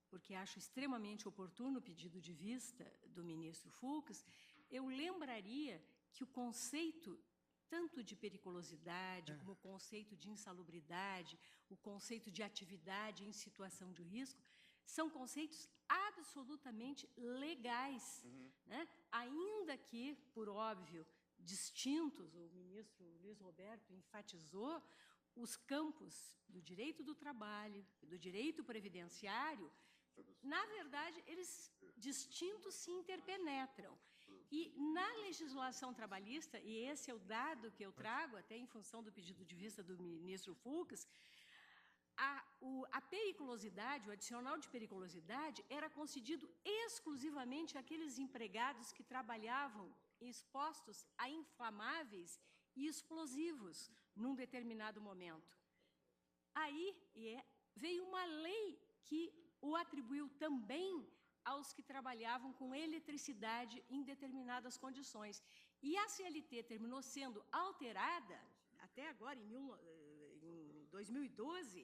porque acho extremamente oportuno o pedido de vista do ministro Fux, eu lembraria que o conceito tanto de periculosidade, como o conceito de insalubridade, o conceito de atividade em situação de risco, são conceitos absolutamente legais, né? Ainda que, por óbvio, distintos, o ministro Luiz Roberto enfatizou, os campos do direito do trabalho, do direito previdenciário, na verdade, eles distintos se interpenetram. E na legislação trabalhista, e esse é o dado que eu trago, até em função do pedido de vista do ministro Fux, a periculosidade, o adicional de periculosidade, era concedido exclusivamente àqueles empregados que trabalhavam expostos a inflamáveis e explosivos num determinado momento. Aí veio uma lei que o atribuiu também aos que trabalhavam com eletricidade em determinadas condições. E a CLT terminou sendo alterada, até agora, em 2012,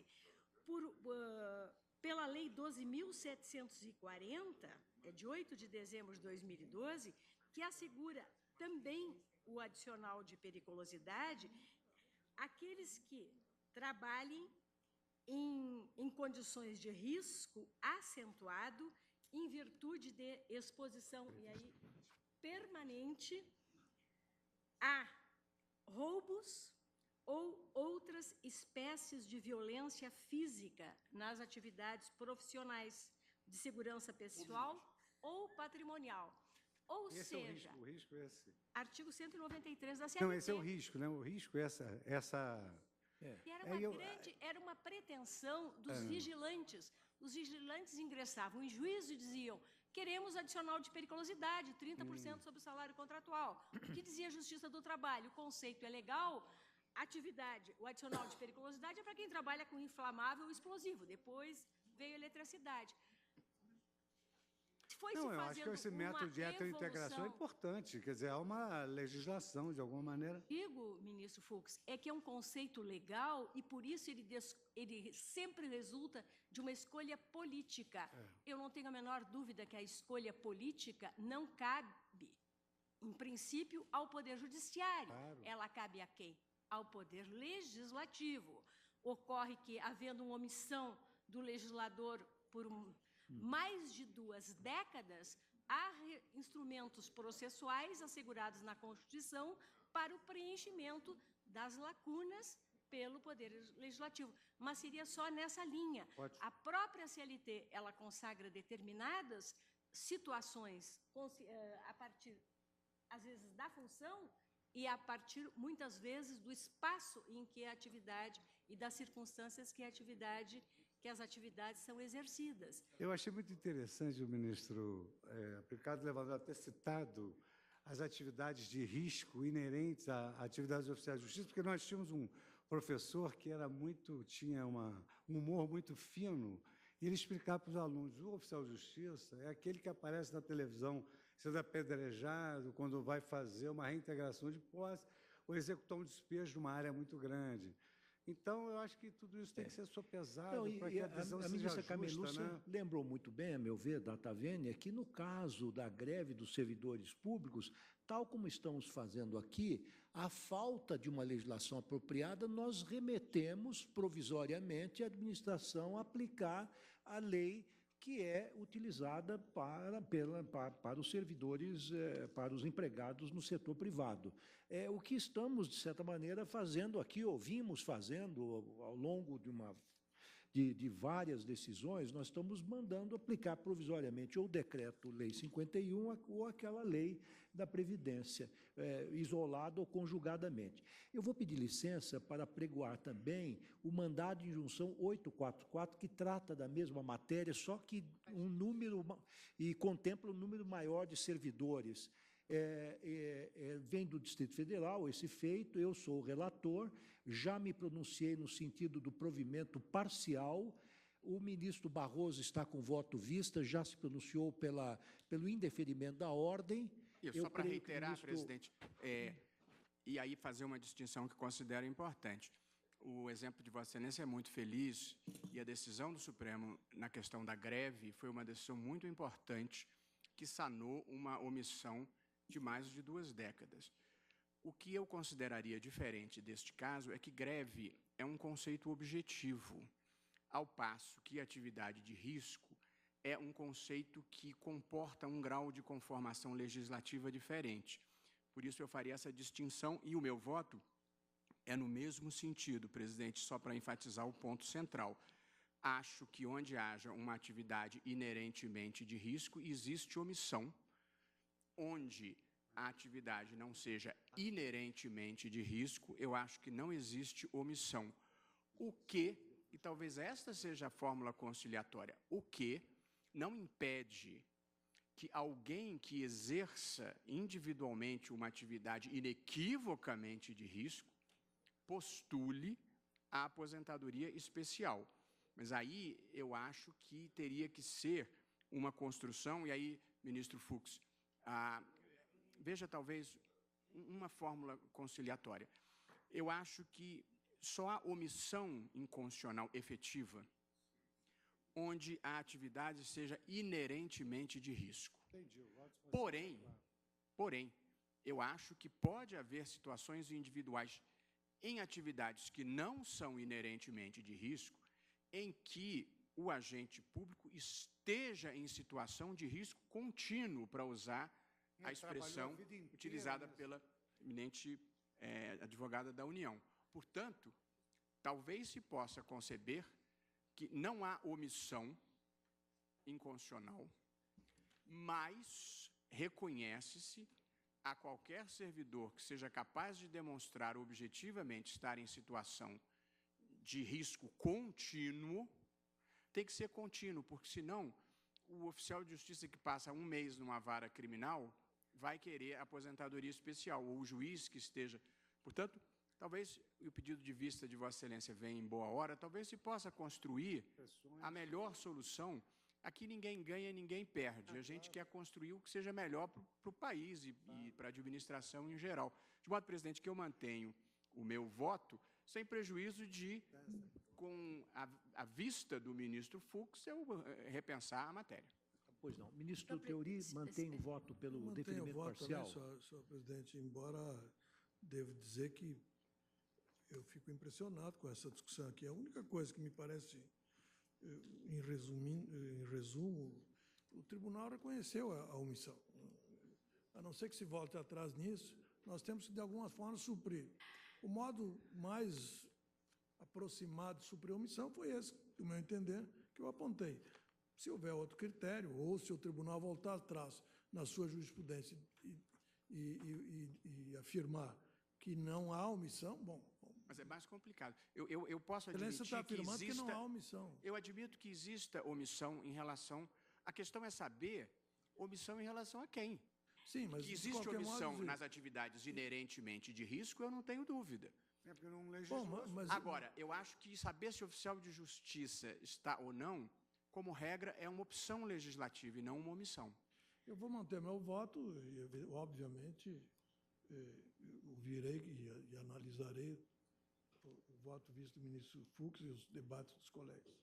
pela Lei 12.740, de 8 de dezembro de 2012, que assegura também o adicional de periculosidade àqueles que trabalhem em condições de risco acentuado em virtude de exposição permanente a roubos ou outras espécies de violência física nas atividades profissionais de segurança pessoal ou patrimonial. Ou seja, o risco é esse. Artigo 193 da CLT. Não, esse é o risco, né? O risco é essa. Era uma pretensão dos vigilantes. Os vigilantes ingressavam em juízo e diziam: queremos adicional de periculosidade, 30% sobre o salário contratual. O que dizia a Justiça do Trabalho? O conceito é legal, atividade, o adicional de periculosidade é para quem trabalha com inflamável ou explosivo. Depois veio a eletricidade. Eu acho que esse método de heterointegração é importante, quer dizer, há uma legislação, de alguma maneira. Digo, ministro Fux, é que é um conceito legal e, por isso, ele sempre resulta de uma escolha política. Eu não tenho a menor dúvida que a escolha política não cabe, em princípio, ao Poder Judiciário. Claro. Ela cabe a quem? Ao Poder Legislativo. Ocorre que, havendo uma omissão do legislador por mais de 2 décadas, há instrumentos processuais assegurados na Constituição para o preenchimento das lacunas pelo Poder Legislativo. Mas seria só nessa linha. A própria CLT, ela consagra determinadas situações a partir, às vezes, da função e a partir, muitas vezes, do espaço em que a atividade e das circunstâncias que as atividades são exercidas. Eu achei muito interessante o ministro Ricardo Lewandowski ter citado as atividades de risco inerentes a atividades oficiais de justiça, porque nós tínhamos um professor que tinha um humor muito fino, e ele explicava para os alunos: o oficial de justiça é aquele que aparece na televisão sendo apedrejado quando vai fazer uma reintegração de posse ou executar um despejo de uma área muito grande. Então, eu acho que tudo isso tem que ser sopesado para que a decisão seja justa. A ministra Camelúcia lembrou muito bem, a meu ver, Data Vênia, que no caso da greve dos servidores públicos, tal como estamos fazendo aqui, a falta de uma legislação apropriada, nós remetemos provisoriamente a administração a aplicar a lei que é utilizada para os servidores, para os empregados no setor privado. É o que estamos, de certa maneira, fazendo aqui, ouvimos fazendo ao longo de várias decisões, nós estamos mandando aplicar provisoriamente ou o Decreto-Lei 51 ou aquela lei da Previdência, isolada ou conjugadamente. Eu vou pedir licença para pregoar também o mandado de injunção 844, que trata da mesma matéria, só que e contempla um número maior de servidores. Vem do Distrito Federal esse feito, eu sou o relator, já me pronunciei no sentido do provimento parcial. O ministro Barroso está com voto vista, já se pronunciou pelo indeferimento da ordem. Isso, só para reiterar, presidente, e aí fazer uma distinção que considero importante. O exemplo de Vossa Excelência é muito feliz e a decisão do Supremo na questão da greve foi uma decisão muito importante que sanou uma omissão de mais de 2 décadas. O que eu consideraria diferente deste caso é que greve é um conceito objetivo, ao passo que atividade de risco é um conceito que comporta um grau de conformação legislativa diferente. Por isso eu faria essa distinção e o meu voto é no mesmo sentido, presidente, só para enfatizar o ponto central. Acho que onde haja uma atividade inerentemente de risco, existe omissão. Onde a atividade não seja inerentemente de risco, eu acho que não existe omissão. O que, e talvez esta seja a fórmula conciliatória, o que não impede que alguém que exerça individualmente uma atividade inequivocamente de risco postule a aposentadoria especial. Mas aí eu acho que teria que ser uma construção, e aí, ministro Fux, veja talvez uma fórmula conciliatória. Eu acho que só há omissão inconstitucional efetiva onde a atividade seja inerentemente de risco. Porém, eu acho que pode haver situações individuais em atividades que não são inerentemente de risco, em que o agente público esteja em situação de risco contínuo, para usar a expressão utilizada pela eminente advogada da União. Portanto, talvez se possa conceber que não há omissão inconstitucional, mas reconhece-se a qualquer servidor que seja capaz de demonstrar objetivamente estar em situação de risco contínuo, tem que ser contínuo, porque senão o oficial de justiça que passa um mês numa vara criminal vai querer aposentadoria especial, ou o juiz que esteja... Portanto, talvez o pedido de vista de Vossa Excelência venha em boa hora, talvez se possa construir a melhor solução. Aqui ninguém ganha, ninguém perde. A gente quer construir o que seja melhor para o país e para a administração em geral. De modo, presidente, que eu mantenho o meu voto, sem prejuízo de, com a vista do ministro Fux, eu repensar a matéria. Pois não. Ministro Teori mantém o voto pelo deferimento parcial? Também, senhor presidente, embora devo dizer que eu fico impressionado com essa discussão aqui. A única coisa que me parece, em resumo, o tribunal reconheceu a omissão. A não ser que se volte atrás nisso, nós temos que, de alguma forma, suprir. O modo mais aproximado de suprir a omissão foi esse, do meu entender, que eu apontei. Se houver outro critério, ou se o tribunal voltar atrás na sua jurisprudência e afirmar que não há omissão, bom... Mas é mais complicado. Eu posso admitir você está afirmando que não há omissão. Eu admito que exista omissão em relação... A questão é saber omissão em relação a quem. Sim, mas que existe omissão nas atividades inerentemente de risco, eu não tenho dúvida. É porque não legislou. Agora, eu acho que saber se o oficial de justiça está ou não, como regra, é uma opção legislativa e não uma omissão. Eu vou manter meu voto e, obviamente, ouvirei e analisarei o voto visto do ministro Fux e os debates dos colegas.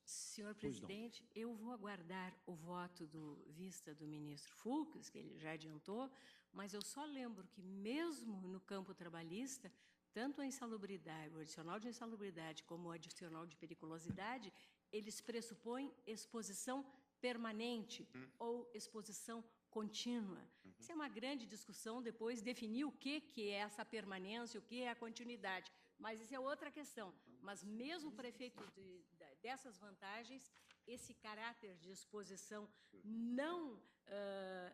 Senhor presidente, eu vou aguardar o voto vista do ministro Fux, que ele já adiantou, mas eu só lembro que, mesmo no campo trabalhista, tanto a insalubridade, o adicional de insalubridade como o adicional de periculosidade, eles pressupõem exposição permanente ou exposição contínua. Isso é uma grande discussão, depois definir o que é essa permanência, o que é a continuidade, mas isso é outra questão. Mas mesmo para efeito dessas vantagens, esse caráter de exposição não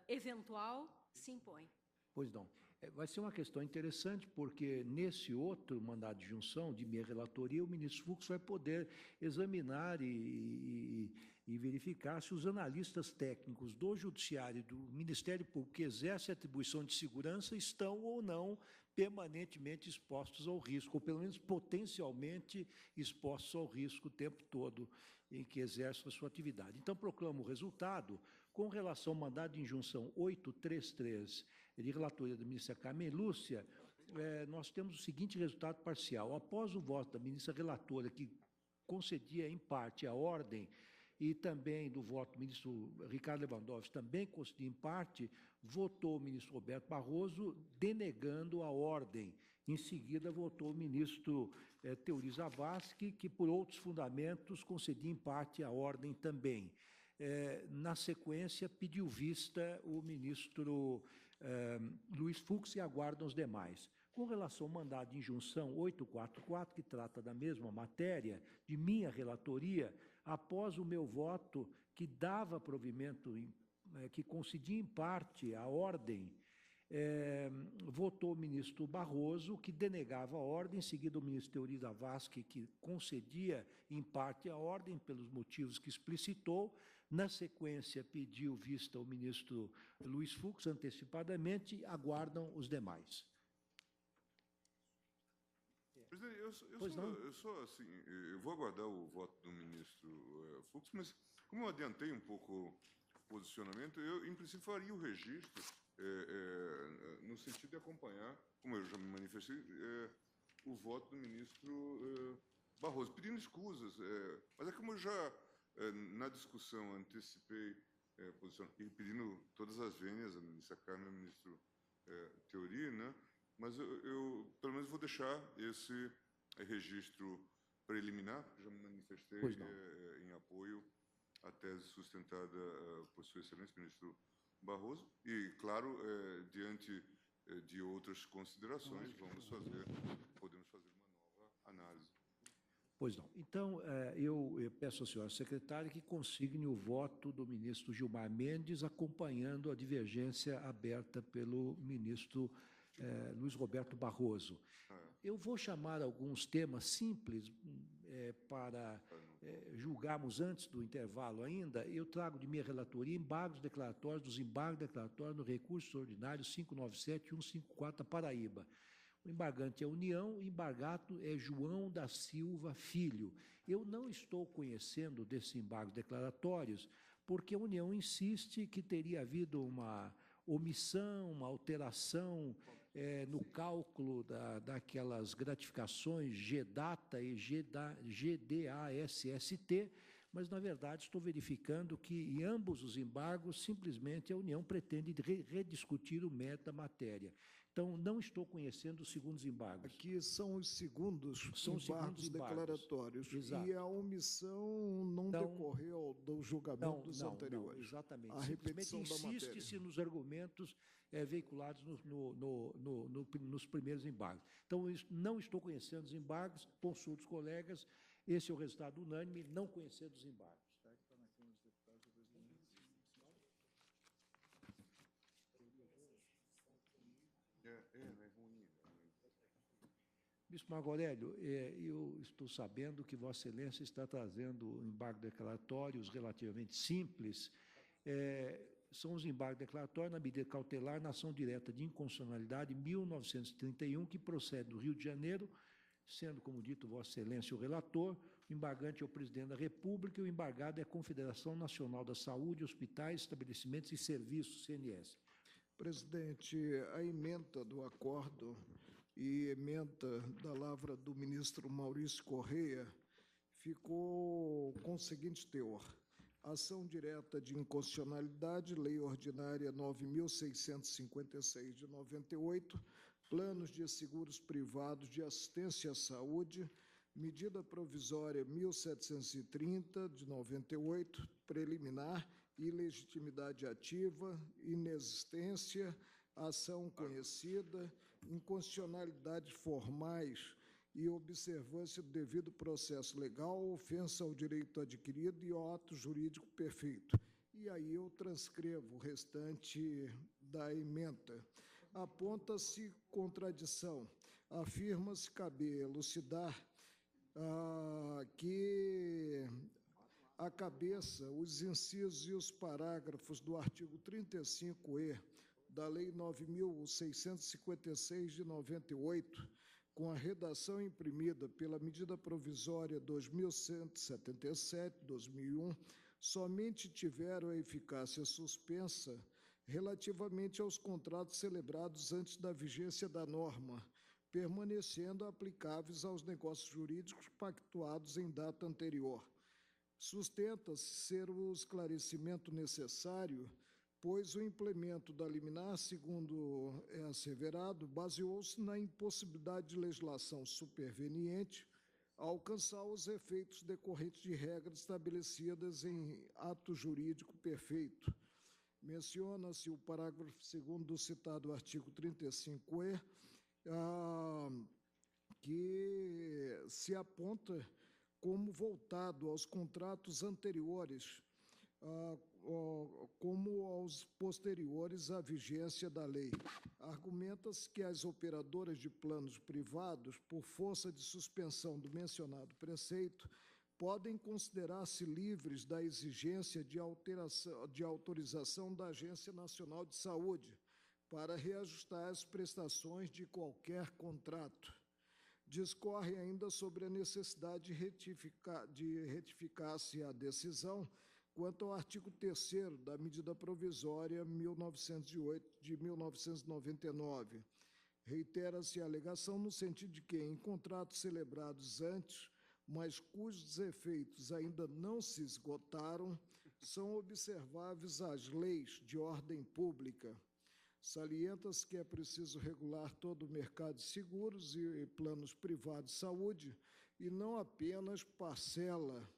eventual se impõe. Pois não. Vai ser uma questão interessante, porque nesse outro mandado de junção, de minha relatoria, o ministro Fux vai poder examinar e verificar se os analistas técnicos do Judiciário e do Ministério Público que exercem atribuição de segurança estão ou não permanentemente expostos ao risco, ou pelo menos potencialmente expostos ao risco o tempo todo em que exercem a sua atividade. Então, proclamo o resultado. Com relação ao mandado de injunção 833, de relatoria da ministra Carmen Lúcia, nós temos o seguinte resultado parcial. Após o voto da ministra relatora, que concedia em parte a ordem, e também do voto do ministro Ricardo Lewandowski, também concedia em parte, votou o ministro Roberto Barroso, denegando a ordem. Em seguida, votou o ministro Teori Zavascki, que, por outros fundamentos, concedia em parte a ordem também. Na sequência, pediu vista o ministro Luiz Fux e aguardam os demais. Com relação ao mandado de injunção 844, que trata da mesma matéria, de minha relatoria, após o meu voto, que dava provimento, que concedia em parte a ordem, votou o ministro Barroso, que denegava a ordem, em seguida o ministro Teori Zavascki, que concedia em parte a ordem, pelos motivos que explicitou. Na sequência, pediu vista o ministro Luiz Fux, antecipadamente, aguardam os demais. Presidente, eu sou assim, eu vou aguardar o voto do ministro Fux, mas como eu adiantei um pouco o posicionamento, eu, em princípio, faria o registro no sentido de acompanhar, como eu já me manifestei, o voto do ministro Barroso, pedindo escusas. Mas é como eu já, na discussão, antecipei posicionamento, e pedindo todas as vênias, a ministra Carmen e ao ministro Teori, né? Mas eu, pelo menos, vou deixar esse registro preliminar, porque já me manifestei em apoio à tese sustentada por Sua Excelência, ministro Barroso, e, claro, diante de outras considerações, podemos fazer uma nova análise. Pois não. Então, eu peço à senhora secretária que consigne o voto do ministro Gilmar Mendes, acompanhando a divergência aberta pelo ministro Luiz Roberto Barroso. Eu vou chamar alguns temas simples para julgarmos antes do intervalo ainda. Eu trago de minha relatoria embargos declaratórios, dos embargos declaratórios no recurso ordinário 597 e 154 da Paraíba. O embargante é União, o embargado é João da Silva Filho. Eu não estou conhecendo desses embargos declaratórios, porque a União insiste que teria havido uma omissão, uma alteração no cálculo daquelas gratificações GDATA e GDASST, mas, na verdade, estou verificando que, em ambos os embargos, simplesmente a União pretende rediscutir o mérito da matéria. Então, não estou conhecendo os segundos embargos. Aqui são os segundos embargos declaratórios. Exato. E a omissão não decorreu do julgamento dos anteriores. Não, exatamente. A repetição da matéria. Insiste-se nos argumentos veiculados nos primeiros embargos. Então, não estou conhecendo os embargos, consulto os colegas, esse é o resultado unânime, não conhecendo os embargos. Ministro Marco Aurélio, eu estou sabendo que Vossa Excelência está trazendo embargo declaratórios relativamente simples. São os embargos declaratórios na medida cautelar na ação direta de inconstitucionalidade 1931, que procede do Rio de Janeiro, sendo, como dito, Vossa Excelência o relator, o embargante é o Presidente da República e o embargado é a Confederação Nacional da Saúde, Hospitais, Estabelecimentos e Serviços, CNS. Presidente, a ementa do acordo e ementa da lavra do ministro Maurício Correia ficou com o seguinte teor: ação direta de inconstitucionalidade, Lei Ordinária 9.656 de 98, planos de seguros privados de assistência à saúde, medida provisória 1730 de 98, preliminar, ilegitimidade ativa, inexistência, ação conhecida, inconstitucionalidades formais e observância do devido processo legal, ofensa ao direito adquirido e ao ato jurídico perfeito. E aí eu transcrevo o restante da ementa. Aponta-se contradição. Afirma-se caber elucidar que a cabeça, os incisos e os parágrafos do artigo 35-E da Lei 9.656 de 98, com a redação imprimida pela medida provisória 2177/2001, somente tiveram a eficácia suspensa relativamente aos contratos celebrados antes da vigência da norma, permanecendo aplicáveis aos negócios jurídicos pactuados em data anterior. Sustenta-se ser o esclarecimento necessário, pois o implemento da liminar, segundo é asseverado, baseou-se na impossibilidade de legislação superveniente a alcançar os efeitos decorrentes de regras estabelecidas em ato jurídico perfeito. Menciona-se o parágrafo 2º do citado artigo 35-E, que se aponta como voltado aos contratos anteriores, como aos posteriores à vigência da lei. Argumenta-se que as operadoras de planos privados, por força de suspensão do mencionado preceito, podem considerar-se livres da exigência de autorização da Agência Nacional de Saúde para reajustar as prestações de qualquer contrato. discorre ainda sobre a necessidade de retificar-se a decisão quanto ao artigo 3º da medida provisória 1908 de 1999. Reitera-se a alegação no sentido de que, em contratos celebrados antes, mas cujos efeitos ainda não se esgotaram, são observáveis as leis de ordem pública. Salienta-se que é preciso regular todo o mercado de seguros e planos privados de saúde, e não apenas parcela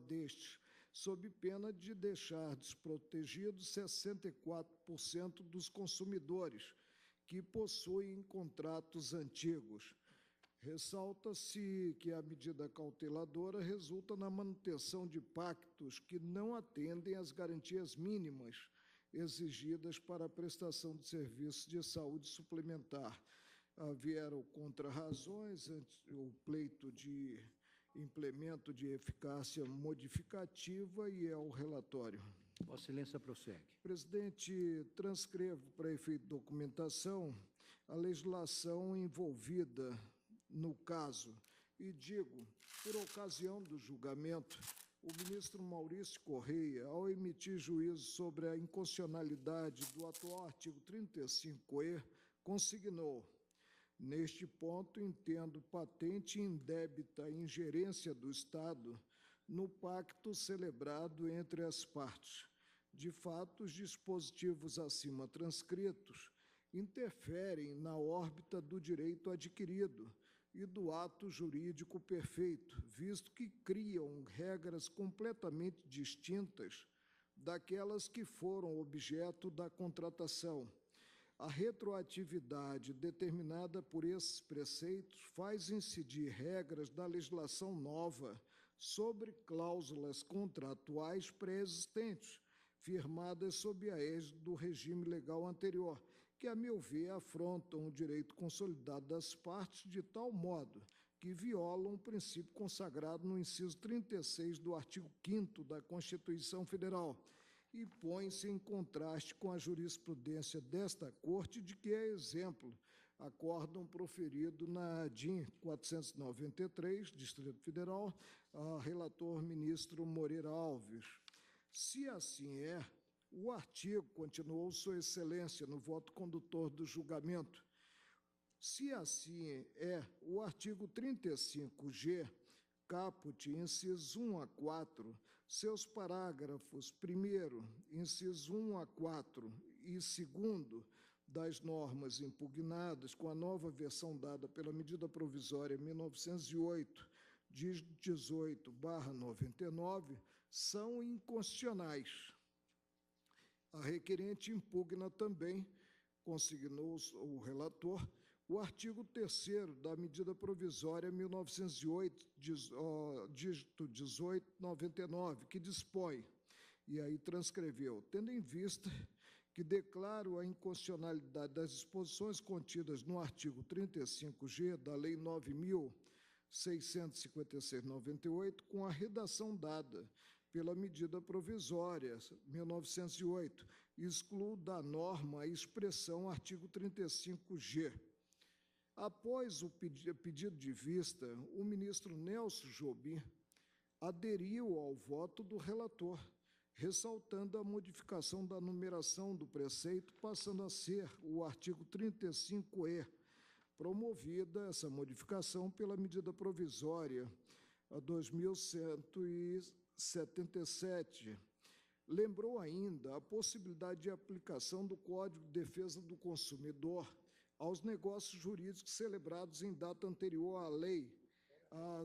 destes, sob pena de deixar desprotegidos 64% dos consumidores que possuem contratos antigos. Ressalta-se que a medida cauteladora resulta na manutenção de pactos que não atendem às garantias mínimas exigidas para a prestação de serviços de saúde suplementar. Vieram contrarrazões, o pleito de implemento de eficácia modificativa e é o relatório. Vossa Excelência prossegue. Presidente, transcrevo para efeito de documentação a legislação envolvida no caso e digo, por ocasião do julgamento, o ministro Maurício Correia, ao emitir juízo sobre a inconstitucionalidade do atual artigo 35E, consignou: neste ponto, entendo patente e indébita a ingerência do Estado no pacto celebrado entre as partes. De fato, os dispositivos acima transcritos interferem na órbita do direito adquirido e do ato jurídico perfeito, visto que criam regras completamente distintas daquelas que foram objeto da contratação. A retroatividade determinada por esses preceitos faz incidir regras da legislação nova sobre cláusulas contratuais pré-existentes, firmadas sob a égide do regime legal anterior, que, a meu ver, afrontam o direito consolidado das partes de tal modo que violam o princípio consagrado no inciso 36 do artigo 5º da Constituição Federal, e põe-se em contraste com a jurisprudência desta Corte, de que é exemplo acórdão proferido na DIN 493, Distrito Federal, a relator ministro Moreira Alves. Se assim é, o artigo, continuou Sua Excelência no voto condutor do julgamento, se assim é, o artigo 35G, caput, incisos 1 a 4, seus parágrafos 1º, incisos 1 a 4 e 2º das normas impugnadas com a nova versão dada pela medida provisória 1908, de 18/99, são inconstitucionais. A requerente impugna também, consignou o relator, o artigo 3º da medida provisória 1908, dígito 1899, que dispõe, e aí transcreveu, tendo em vista que declaro a inconstitucionalidade das disposições contidas no artigo 35G da Lei 9.656/98, com a redação dada pela medida provisória 1908, excluo da norma a expressão artigo 35G. Após o pedido de vista, o ministro Nelson Jobim aderiu ao voto do relator, ressaltando a modificação da numeração do preceito, passando a ser o artigo 35E, promovida essa modificação pela medida provisória 2177. Lembrou ainda a possibilidade de aplicação do Código de Defesa do Consumidor aos negócios jurídicos celebrados em data anterior à lei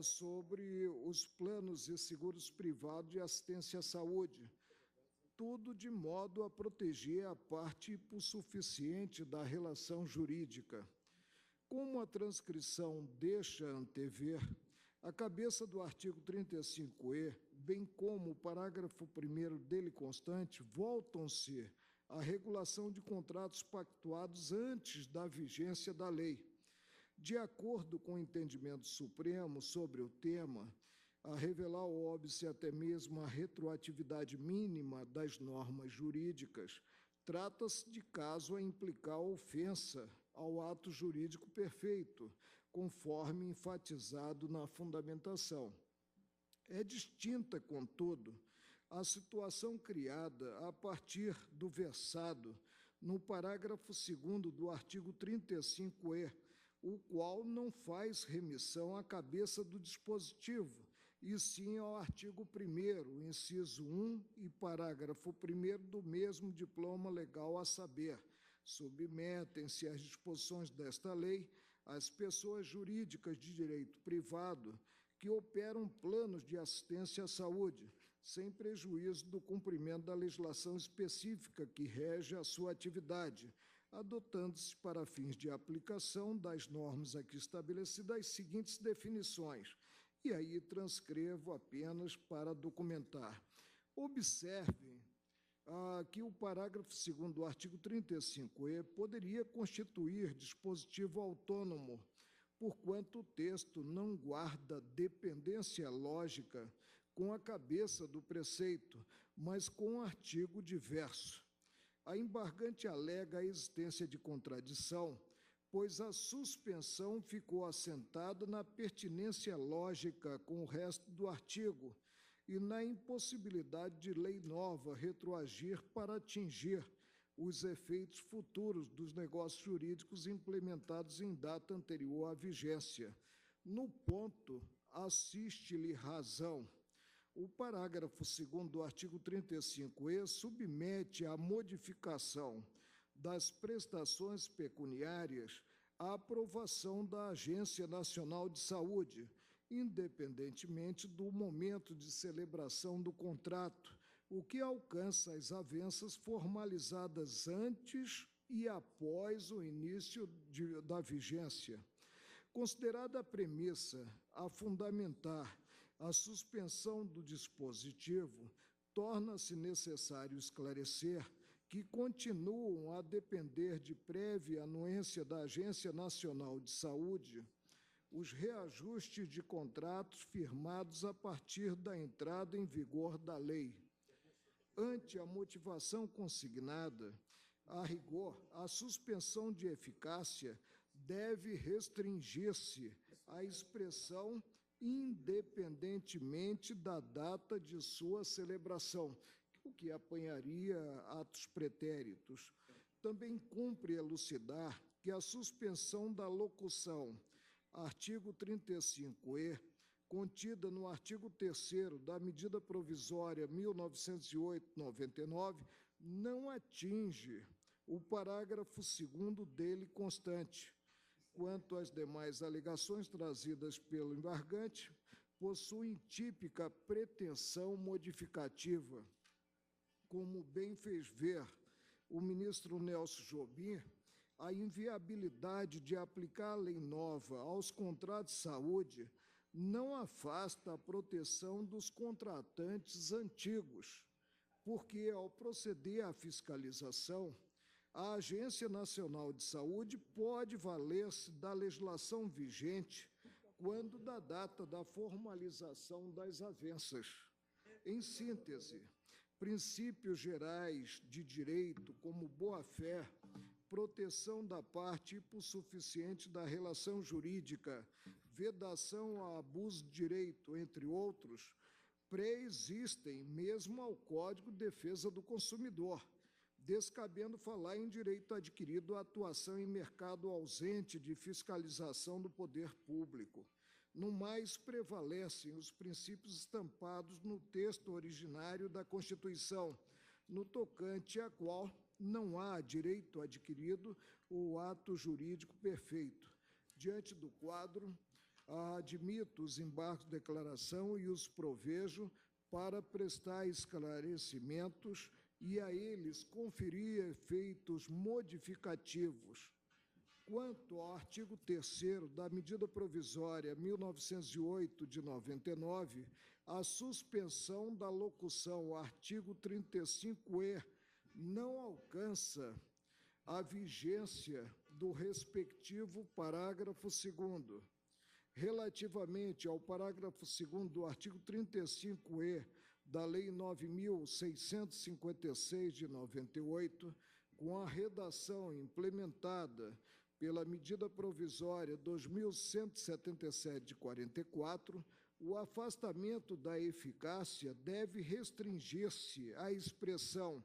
sobre os planos e seguros privados de assistência à saúde, tudo de modo a proteger a parte hipossuficiente da relação jurídica. Como a transcrição deixa antever, a cabeça do artigo 35E, bem como o parágrafo 1º dele constante, voltam-se à regulação de contratos pactuados antes da vigência da lei. De acordo com o entendimento supremo sobre o tema, a revelar o óbice até mesmo a retroatividade mínima das normas jurídicas, trata-se de caso a implicar ofensa ao ato jurídico perfeito, conforme enfatizado na fundamentação. É distinta, contudo, a situação criada a partir do versado no parágrafo 2º do artigo 35-E, o qual não faz remissão à cabeça do dispositivo, e sim ao artigo 1º, inciso 1 e parágrafo 1º do mesmo diploma legal, a saber, submetem-se às disposições desta lei as pessoas jurídicas de direito privado que operam planos de assistência à saúde, sem prejuízo do cumprimento da legislação específica que rege a sua atividade, adotando-se para fins de aplicação das normas aqui estabelecidas as seguintes definições, e aí transcrevo apenas para documentar. Observe que o parágrafo 2º do artigo 35-E poderia constituir dispositivo autônomo, porquanto o texto não guarda dependência lógica com a cabeça do preceito, mas com um artigo diverso. A embargante alega a existência de contradição, pois a suspensão ficou assentada na pertinência lógica com o resto do artigo e na impossibilidade de lei nova retroagir para atingir os efeitos futuros dos negócios jurídicos implementados em data anterior à vigência. No ponto, assiste-lhe razão. O parágrafo 2º do artigo 35-E submete à modificação das prestações pecuniárias à aprovação da Agência Nacional de Saúde, independentemente do momento de celebração do contrato, o que alcança as avanças formalizadas antes e após o início da vigência. Considerada a premissa a fundamentar a suspensão do dispositivo, torna-se necessário esclarecer que continuam a depender de prévia anuência da Agência Nacional de Saúde os reajustes de contratos firmados a partir da entrada em vigor da lei. Ante a motivação consignada, a rigor, a suspensão de eficácia deve restringir-se à expressão independentemente da data de sua celebração, o que apanharia atos pretéritos. Também cumpre elucidar que a suspensão da locução, artigo 35-E, contida no artigo 3º da medida provisória 1908-99, não atinge o parágrafo 2º dele constante. Quanto às demais alegações trazidas pelo embargante, possuem típica pretensão modificativa. Como bem fez ver o ministro Nelson Jobim, a inviabilidade de aplicar a lei nova aos contratos de saúde não afasta a proteção dos contratantes antigos, porque, ao proceder à fiscalização, a Agência Nacional de Saúde pode valer-se da legislação vigente quando da data da formalização das avanças. Em síntese, princípios gerais de direito, como boa-fé, proteção da parte hipossuficiente da relação jurídica, vedação ao abuso de direito, entre outros, preexistem mesmo ao Código de Defesa do Consumidor, descabendo falar em direito adquirido à atuação em mercado ausente de fiscalização do poder público. No mais, prevalecem os princípios estampados no texto originário da Constituição, no tocante a qual não há direito adquirido ou ato jurídico perfeito. Diante do quadro, admito os embargos de declaração e os provejo para prestar esclarecimentos e a eles conferir efeitos modificativos. Quanto ao artigo 3º da medida provisória 1908 de 99, a suspensão da locução artigo 35-E não alcança a vigência do respectivo parágrafo 2º. Relativamente ao parágrafo 2º do artigo 35-E da Lei 9.656 de 98, com a redação implementada pela medida provisória 2177 de 44, o afastamento da eficácia deve restringir-se à expressão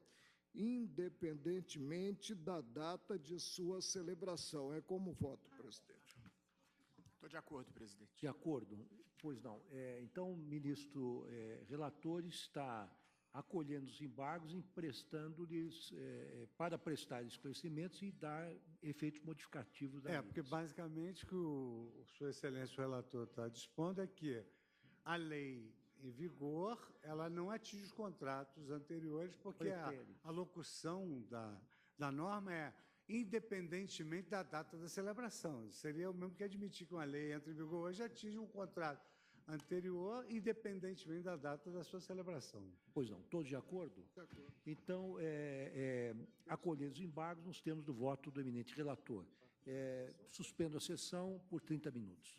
independentemente da data de sua celebração. É como voto, presidente. Estou de acordo, presidente. De acordo? Pois não. Então, o ministro relator está acolhendo os embargos, emprestando-lhes para prestar esclarecimentos e dar efeitos modificativos da lei. Porque basicamente o que o Sua Excelência o relator está dispondo é que a lei em vigor ela não atinge os contratos anteriores, porque a locução da norma é independentemente da data da celebração. Seria o mesmo que admitir que uma lei entre em vigor hoje atinge um contrato anterior, independentemente da data da sua celebração. Pois não, todos de acordo? De acordo. Então, acolhendo os embargos nos termos do voto do eminente relator. Suspendo a sessão por 30 minutos.